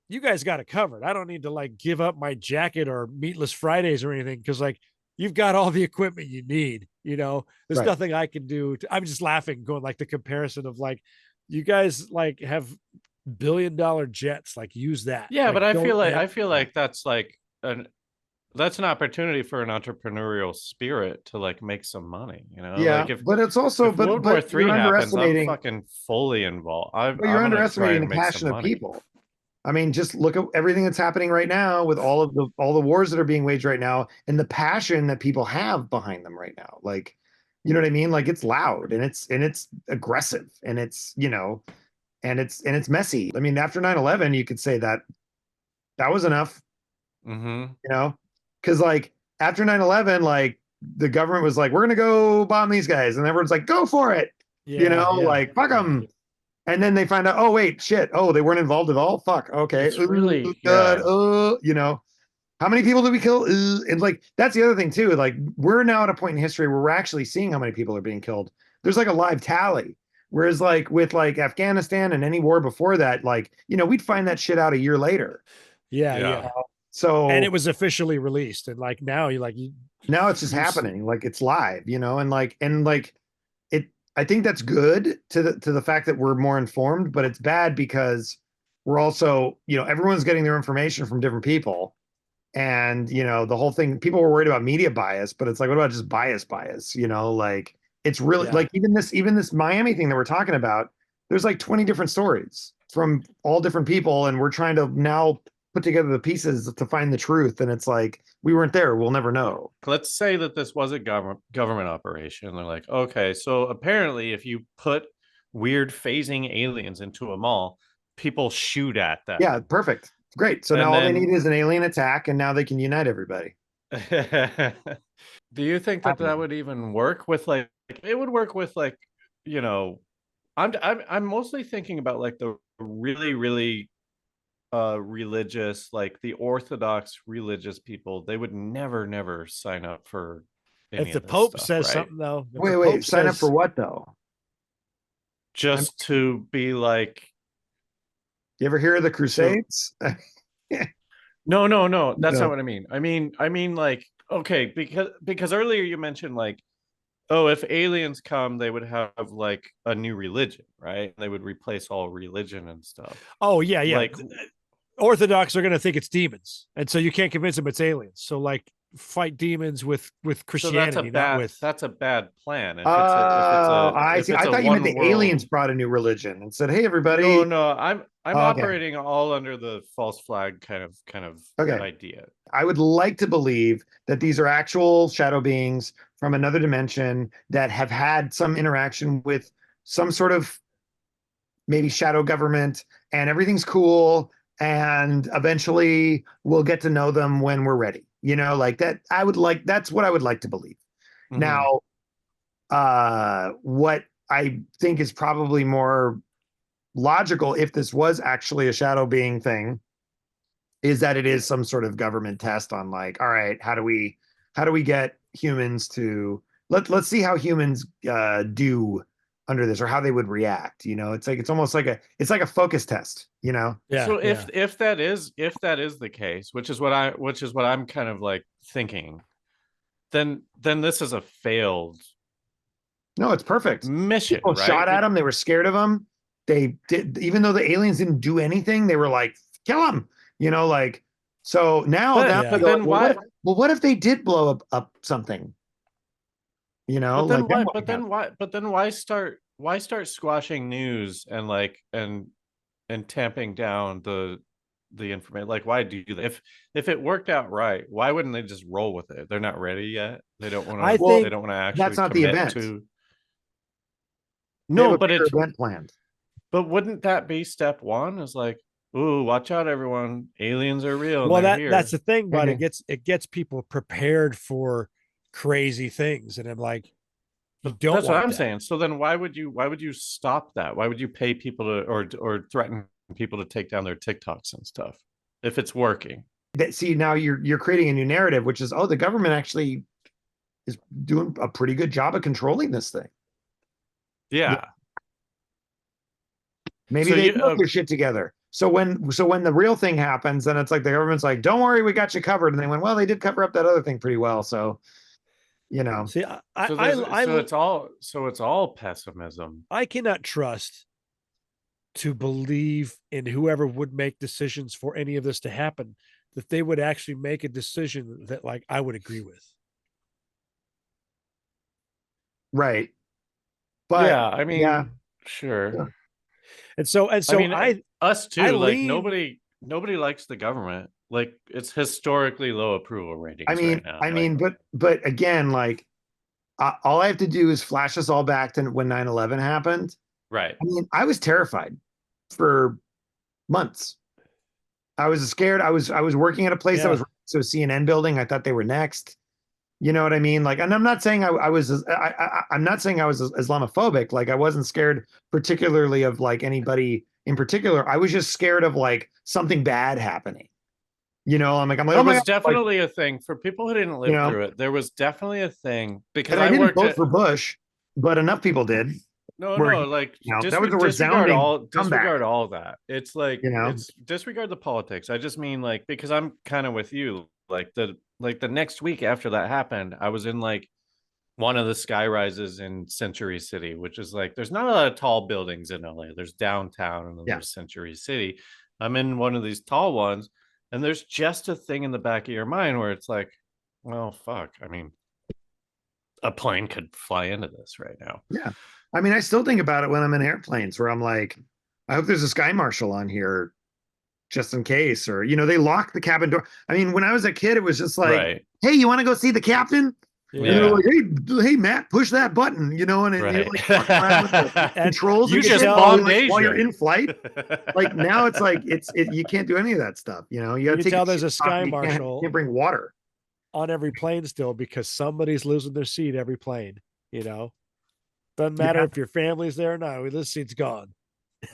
you guys got it covered. I don't need to like give up my jacket or meatless Fridays or anything, because like you've got all the equipment you need. There's Right. nothing I can do. I'm just laughing, going like the comparison of like, you guys like have billion-dollar jets, like use that. Yeah, Like, but I don't feel like that's like that's an opportunity for an entrepreneurial spirit to like make some money. Yeah, like if but it's also if World War III you're happens, I'm underestimating. fucking fully involved. But you're underestimating the passion of people. I mean, just look at everything that's happening right now with all the wars that are being waged right now and the passion that people have behind them right now. Like, you know what I mean? Like it's loud and it's aggressive and it's, and it's messy. I mean, after 9/11, you could say that was enough, Mm-hmm. because like after 9/11, like the government was like, we're going to go bomb these guys. And everyone's like, go for it. Like, fuck them. And then they find out, oh, wait, shit. Oh, they weren't involved at all? Fuck. Okay. It's really good. yeah. How many people did we kill? And like, that's the other thing too. Like, we're now at a point in history where we're actually seeing how many people are being killed. There's like a live tally. Whereas like with like Afghanistan and any war before that, like, we'd find that shit out a year later. Yeah. So, And it was officially released. And like now now it's just happening. Like it's live, and like it, I think that's good to the fact that we're more informed, but it's bad because we're also, everyone's getting their information from different people. And, the whole thing, people were worried about media bias, but it's like, what about just bias? Like it's really like even this Miami thing that we're talking about, there's like 20 different stories from all different people. And we're trying to now put together the pieces to find the truth. And it's like, we weren't there. We'll never know. Let's say that this was a government operation. They're like, okay, so apparently if you put weird phasing aliens into a mall, people shoot at them. Yeah, perfect. Great. So And now all they then- need is an alien attack, and now they can unite everybody. Do you think that would even work with like it would work with like, I'm mostly thinking about like the really, really religious, like the Orthodox religious people. They would never sign up for any if the of this Pope stuff, says right? something though. If the Wait, Pope sign up says- for what though? Just to be like, You ever hear of the Crusades? no, that's No. not what I mean. I mean like, okay, because earlier you mentioned like, oh, if aliens come, they would have like a new religion, right? They would replace all religion and stuff. Oh yeah. Like, Orthodox are going to think it's demons, and so you can't convince them it's aliens. So like, fight demons with so Christianity, not with. that's a bad plan. If I if see. it's I a thought you meant the one world- aliens brought a new religion and said, "Hey, everybody." No, I'm Oh, okay. operating all under the false flag kind of Okay. idea. I would like to believe that these are actual shadow beings from another dimension that have had some interaction with some sort of maybe shadow government, and everything's cool. And eventually we'll get to know them when we're ready. Like that. That's what I would like to believe. Mhm. Now, what I think is probably more logical, if this was actually a shadow being thing, is that it is some sort of government test on like, all right, how do we get humans to let's see how humans do under this, or how they would react. It's almost like a focus test. Yeah. So yeah. if that is the case, which is what I'm kind of like thinking, then this is a failed No, it's perfect. mission. People right? shot at them. They were scared of them. They did, even though the aliens didn't do anything, they were like, kill them. Like, so now, But then why? What if they did blow up something? But then why start start squashing news and like and tamping down the information? Like, why do that? If it worked out right, why wouldn't they just roll with it? They're not ready yet. They don't want I to. think They don't want to actually that's not the commit event. to. They have No, a but bigger it's event planned. but wouldn't that be step one? Is like, ooh, watch out, everyone! Aliens are real. And well, they're here. that's the thing, but Okay. it gets people prepared for crazy things, and I'm like, you don't. That's what want I'm that. saying. So then why would you stop that? Why would you pay people to or threaten people to take down their TikToks and stuff if it's working? See, now you're creating a new narrative, which is, oh, the government actually is doing a pretty good job of controlling this thing. Yeah. Maybe So they you- put their shit together. So when the real thing happens, then it's like the government's like, don't worry, we got you covered. And they went, well, they did cover up that other thing pretty well. So, you know, See, so it's all pessimism. I cannot trust to believe in whoever would make decisions for any of this to happen, that they would actually make a decision that like I would agree with. right. But yeah, I mean, yeah. sure. And so I mean, us too. I Like lean- nobody likes the government. Like it's historically low approval ratings. I mean, right now. I mean, but again, like all I have to do is flash us all back to when 9/11 happened. right. I mean, I was terrified for months. I was scared. I was working at a place that was so CNN building. I thought they were next. You know what I mean? Like, and I'm not saying I'm not saying I was Islamophobic. Like, I wasn't scared particularly of like anybody in particular. I was just scared of like something bad happening. You know, I'm like, There oh my was God, definitely a thing for people who didn't live You know? through it. There was definitely a thing because and I I didn't worked vote at for Bush, but enough people did. no, were- like you know, that was a disregard resounding comeback. disregard all of that. It's like You know? it's disregard the politics. I just mean like because I'm kind of with you. Like the next week after that happened, I was in like one of the sky rises in Century City, which is like there's not a lot of tall buildings in LA. There's downtown and then Yeah. there's Century City. I'm in one of these tall ones, and there's just a thing in the back of your mind where it's like, well, fuck. I mean, a plane could fly into this right now. Yeah. I mean, I still think about it when I'm in airplanes where I'm like, I hope there's a sky marshal on here just in case, or, you know, they lock the cabin door. I mean, when I was a kid, it was just like, right. hey, you want to go see the captain? Yeah. And they're like, hey, Matt, push that button, you know, and you're Right. like walking around with the controls. You and just shit bombed while you're Asia. in flight. Like now it's like, you can't do any of that stuff. You know, you gotta You take tell your there's a shoes off, sky you marshal. can't bring water. on every plane still because somebody's losing their seat every plane, you know. Doesn't matter Yeah. if your family's there or not. This seat's gone.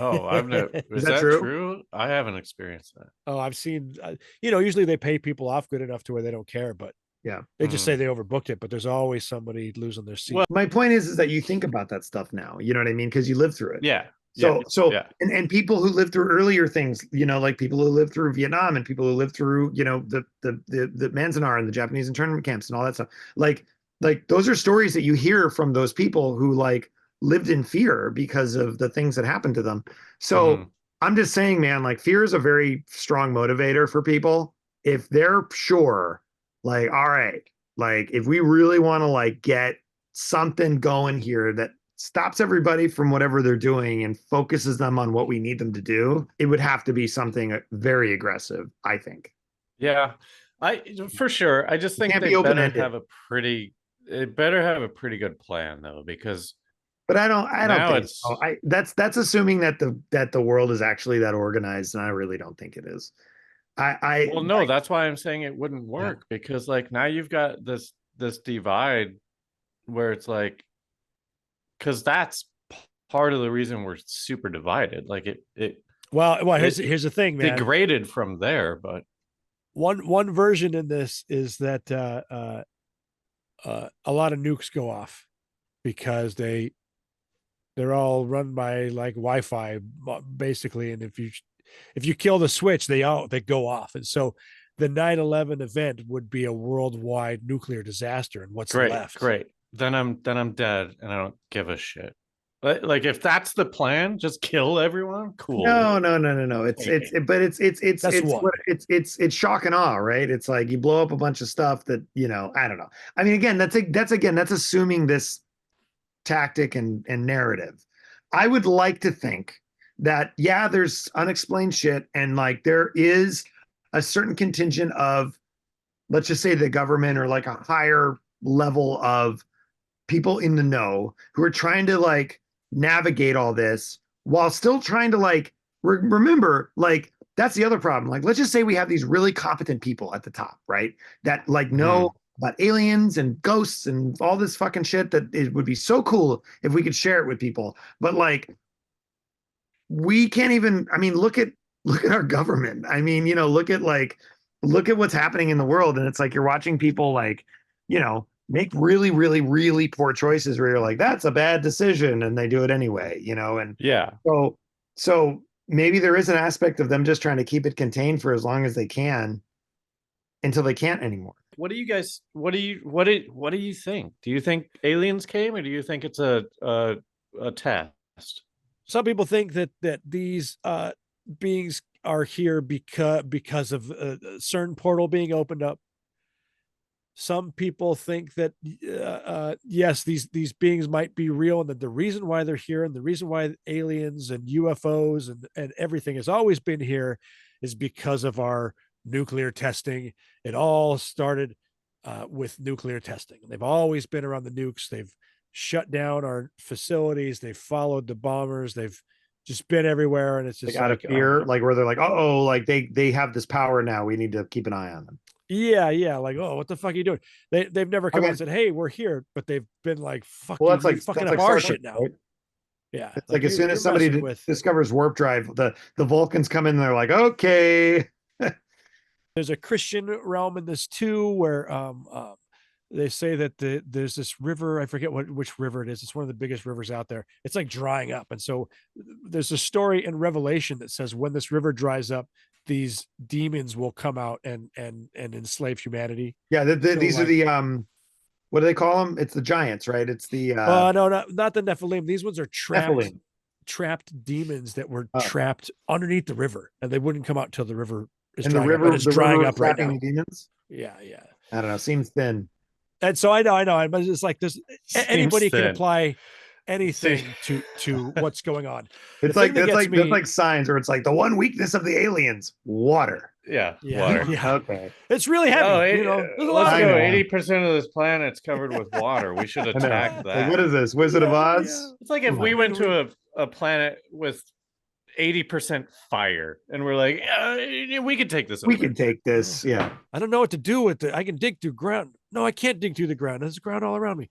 Oh, I've never. Is that that true? true? I haven't experienced that. Oh, I've seen, you know, usually they pay people off good enough to where they don't care, but Yeah. they just say they overbooked it. But there's always somebody losing their seat. Well, My point is that you think about that stuff now. You know what I mean? Because you live through it. Yeah. So yeah. and people who lived through earlier things, you know, like people who lived through Vietnam and people who lived through, you know, the Manzanar and the Japanese internment camps and all that stuff. Like those are stories that you hear from those people who like lived in fear because of the things that happened to them. So Mhm. I'm just saying, man, like fear is a very strong motivator for people. If they're sure, like, all right, like if we really want to like get something going here that stops everybody from whatever they're doing and focuses them on what we need them to do, it would have to be something very aggressive, I think. Yeah, for sure. I just think can't they be better open-ended. have a pretty. It better have a pretty good plan though, because But I don't Now think it's- so. That's assuming that the world is actually that organized, and I really don't think it is. well, no, that's why I'm saying it wouldn't work because like now you've got this divide where it's like, because that's part of the reason we're super divided. Like it Well, here's the thing, man. degraded from there, but One version in this is that a lot of nukes go off because they're all run by like Wi-Fi basically, and if you kill the switch, they go off, and so the 9/11 event would be a worldwide nuclear disaster, and what's left? Great. Then I'm dead, and I don't give a shit. Like if that's the plan, just kill everyone. Cool. No. It's shock and awe, right? It's like you blow up a bunch of stuff that, you know, I don't know. I mean, again, that's assuming this tactic and narrative. I would like to think that, yeah, there's unexplained shit, and like there is a certain contingent of, let's just say, the government or like a higher level of people in the know who are trying to like navigate all this while still trying to like remember, like that's the other problem. Like, let's just say we have these really competent people at the top, right? That like know about aliens and ghosts and all this fucking shit, that it would be so cool if we could share it with people. But like, we can't even, I mean, look at our government. I mean, look at what's happening in the world. And it's like, you're watching people like, make really, really, really poor choices where you're like, that's a bad decision. And they do it anyway, and Yeah. so maybe there is an aspect of them just trying to keep it contained for as long as they can until they can't anymore. What do you guys, what do you think? Do you think aliens came, or do you think it's a test? Some people think that these beings are here because of a certain portal being opened up. Some people think that yes, these beings might be real, and that the reason why they're here and the reason why aliens and UFOs and everything has always been here is because of our nuclear testing. It all started with nuclear testing. They've always been around the nukes. They've shut down our facilities. They've followed the bombers. They've just been everywhere, and it's just like out of fear, like where they're like, oh, like they have this power now. We need to keep an eye on them. Yeah, like, oh, what the fuck are you doing? They've never come out and said, hey, we're here, but they've been like, fucking, well, that's fucking like up our Star Trek, shit now. right? Yeah, it's like as soon as somebody discovers warp drive, the Vulcans come in and they're like, okay. There's a Christian realm in this too, where they say that there's this river. I forget which river it is. It's one of the biggest rivers out there. It's like drying up, and so there's a story in Revelation that says when this river dries up, these demons will come out and enslave humanity. Yeah, these are the what do they call them? It's the giants, right? It's the no, not the Nephilim. These ones are trapped demons that were trapped underneath the river, and they wouldn't come out until the river is drying up. And it's drying up right now. Demons? Yeah. I don't know. Seems thin. And so I know. But it's like this. Anybody can apply anything to what's going on. It's like that's like signs, or it's like the one weakness of the aliens: water. Yeah. Water. Yeah. Okay. It's really heavy. There's a lot of 80% of this planet's covered with water. We should attack that. Like, what is this? Wizard of Oz? Yeah. It's like if we went to a planet with 80% fire, and we're like, we could take this over. We can take this. Yeah. I don't know what to do with it. I can dig through ground. No, I can't dig through the ground. There's ground all around me.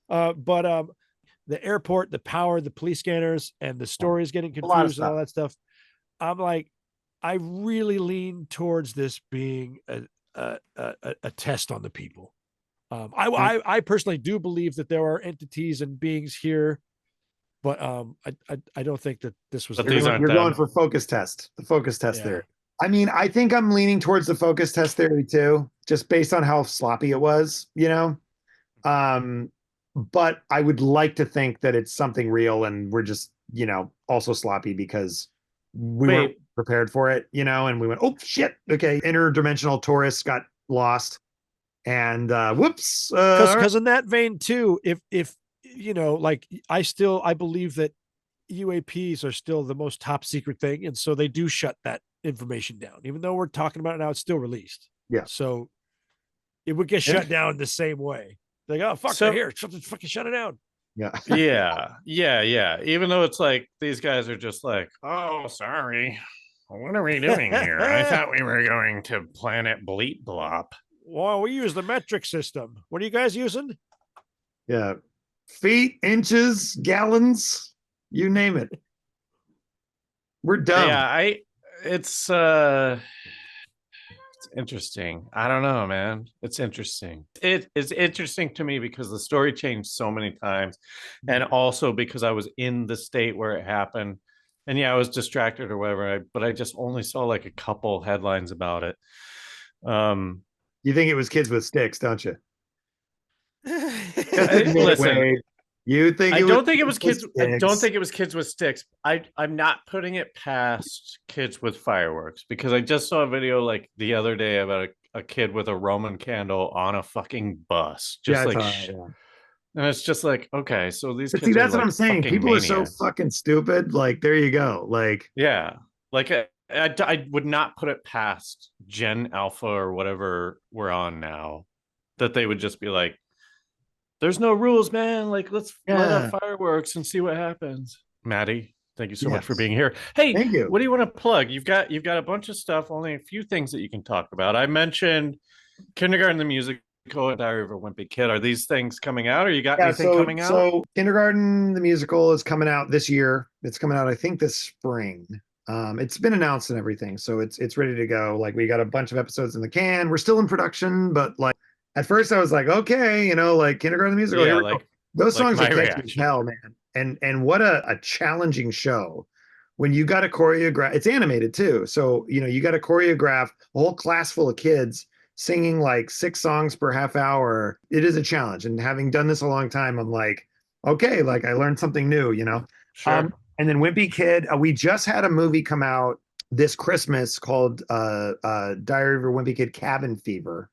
But the airport, the power, the police scanners, and the stories getting confused and all that stuff. I'm like, I really lean towards this being a test on the people. I personally do believe that there are entities and beings here, but I don't think that this was. You're going for focus test. The focus test theory. I mean, I think I'm leaning towards the focus test theory too, just based on how sloppy it was. But I would like to think that it's something real, and we're just also sloppy because we weren't prepared for it, and we went, oh shit, okay, interdimensional tourists got lost, and whoops. Because in that vein too, if like I believe that UAPs are still the most top secret thing, and so they do shut that information down, even though we're talking about it now. It's still released. Yeah. So it would get shut down the same way. Like, oh fuck, they're here. Something fucking shut it down. Yeah. Even though it's like these guys are just like, oh, sorry, what are we doing here? I thought we were going to planet Bleep Blop. Well, we use the metric system. What are you guys using? Yeah, feet, inches, gallons, you name it. We're dumb. Yeah, it's interesting. I don't know, man. It's interesting. It is interesting to me because the story changed so many times, and also because I was in the state where it happened, and I was distracted or whatever. But I just only saw like a couple headlines about it. You think it was kids with sticks, don't you? Listen, you think? I don't think it was kids. I don't think it was kids with sticks. I'm not putting it past kids with fireworks, because I just saw a video like the other day about a kid with a Roman candle on a fucking bus, just And it's just like, okay, so these But kids see, are that's what like I'm saying. fucking People are so maniacs. fucking stupid. Like, there you go. Like, Yeah. Like I would not put it past Gen Alpha or whatever we're on now that they would just be like, there's no rules, man. Like, let's let out yeah, fireworks and see what happens. Maddie, thank you so much for yes. being here. Hey, Thank you. what do you want to plug? You've got a bunch of stuff, only a few things that you can talk about. I mentioned Kindergarten the Musical and Diary of a Wimpy Kid. Are these things coming out, or you got Yeah, anything coming out? so Kindergarten the musical is coming out this year. It's coming out, I think, this spring. It's been announced and everything, so it's ready to go. Like, we got a bunch of episodes in the can. We're still in production, but like at first I was like, okay, like Kindergarten the musical, Yeah, here we go. Those like songs are my catchy as reaction. hell, man. And what a challenging show when you got to choreograph. It's animated too, so you got to choreograph a whole class full of kids singing like 6 songs per half hour. It is a challenge, and having done this a long time, I'm like, okay, like I learned something new. Sure. And then Wimpy Kid, we just had a movie come out this Christmas called Diary of a Wimpy Kid Cabin Fever,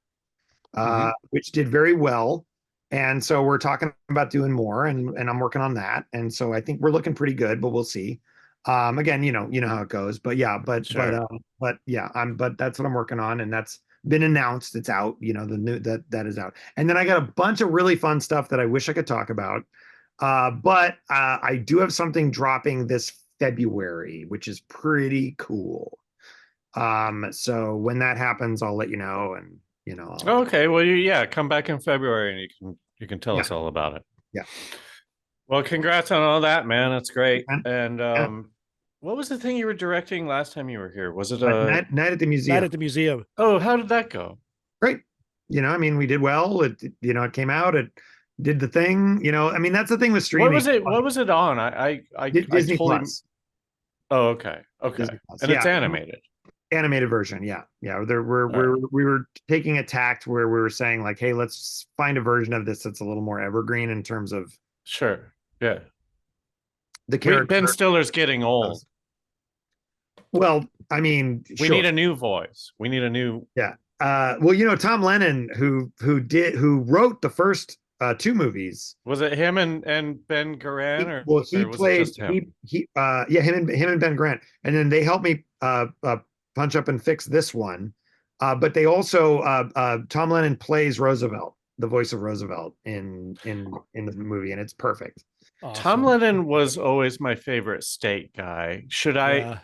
Mhm. which did very well. And so we're talking about doing more, and I'm working on that. And so I think we're looking pretty good, but we'll see. Again, you know how it goes. But yeah, Sure. but yeah, but that's what I'm working on, and that's been announced. It's out. The new that is out. And then I got a bunch of really fun stuff that I wish I could talk about. But I do have something dropping this February, which is pretty cool. So when that happens, I'll let you know, and Okay. Well, yeah, come back in February and you can tell yeah, us all about it. yeah. Well, congrats on all that, man. That's great. And, And yeah. what was the thing you were directing last time you were here? Was it Night at the Night museum. at the museum. Oh, how did that go? Great. I mean, we did well. It came out. It did the thing. I mean, that's the thing with What streaming. was it? What was it on? I Disney totally. Plus. Oh, okay. Okay. Disney Plus. And it's Yeah, animated. animated version. Yeah, yeah. There All right. we were taking a tact where we were saying like, hey, let's find a version of this that's a little more evergreen in terms of Sure. Yeah. the Ben character. Stiller's getting old. Well, I mean, We sure. need a new voice. We need a new. Yeah. Well, Tom Lennon, who wrote the first 2 movies. Was it him and Ben Garan, He or was it played just him? yeah, him and Ben Grant, and then they helped me punch up and fix this one. But they also Tom Lennon plays Roosevelt, the voice of Roosevelt in the movie, and it's perfect. Tom Lennon was always my favorite state guy. Should I? Yeah.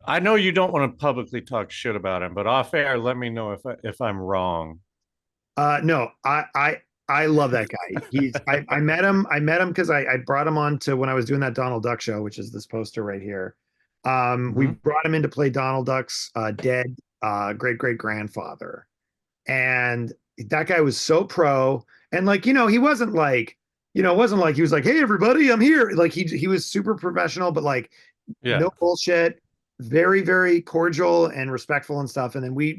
I know you don't want to publicly talk shit about him, but off air, let me know if I'm wrong. No, I love that guy. I met him. I met him because I brought him on to when I was doing that Donald Duck show, which is this poster right here. We brought him in to play Donald Duck's dead great grandfather, and that guy was so pro. And like he wasn't like it wasn't like he was like, hey everybody, I'm here. Like he was super professional, but like Yeah. no bullshit, very very cordial and respectful and stuff. And then we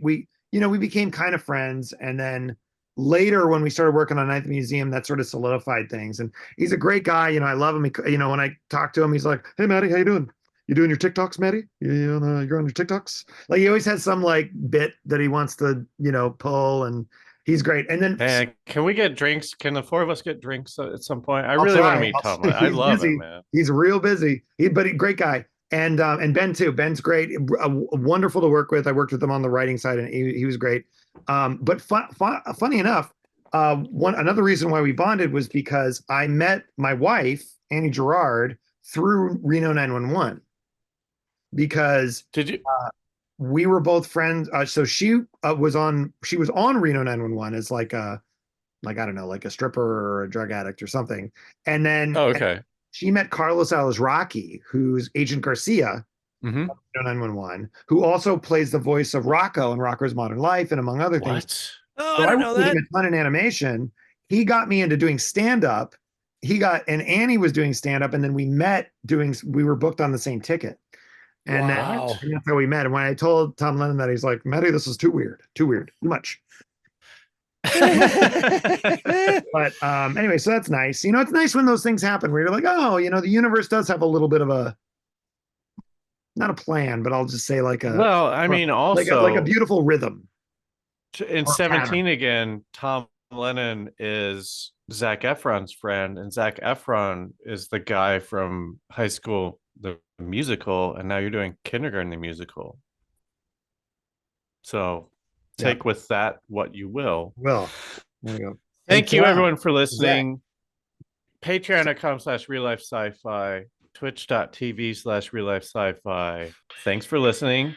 became kind of friends, and then later when we started working on Night at the Museum, that sort of solidified things. And he's a great guy. I love him. When I talk to him, he's like, hey Matty, how you doing? You doing your TikToks, Matty? You're on your TikToks? Like he always has some like bit that he wants to pull, and he's great. And then Can we get drinks? Can the 4 of us get drinks at some point? I I'll really want to try. meet Tom. I He's love him, busy. man. He's real busy. Great guy. And Ben too. Ben's great. Wonderful to work with. I worked with him on the writing side, and he was great. But funny enough, another reason why we bonded was because I met my wife Annie Gerard through Reno 911, because Did you? we were both friends. So she was on Reno 911 as like I don't know, like a stripper or a drug addict or something. And then Oh, okay. she met Carlos Alazraqui, who's Agent Garcia, Mm-hmm. 911, who also plays the voice of Rocco in Rocco's Modern Life and among other things. What? Oh, So I I don't worked know with that. him a ton in animation. He got me into doing stand-up. And Annie was doing stand-up, and then we were booked on the same ticket. And Wow. that's how we met. And when I told Tom Lennon that, he's like, Matty, this is too weird, too much. But anyway, so that's nice. It's nice when those things happen where you're like, oh, the universe does have a little bit of not a plan, but I'll just say like Well, I mean, like a also beautiful rhythm. in or 17 pattern. again, Tom Lennon is Zac Efron's friend, and Zac Efron is the guy from High School the Musical, and now you're doing Kindergarten the Musical. So take with that what you will. Well, there you go. Thank Hey, you Cal, everyone for listening. Patreon.com/RealLifeSciFi, Twitch.tv/RealLifeSciFi. Thanks for listening.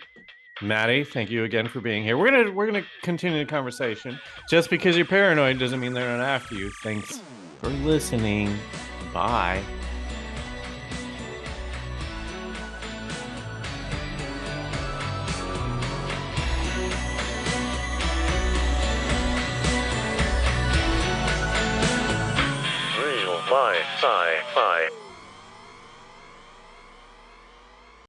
Matty, thank you again for being here. We're gonna continue the conversation. Just because you're paranoid doesn't mean they're not after you. Thanks for listening. Bye. RealLifeSciFi.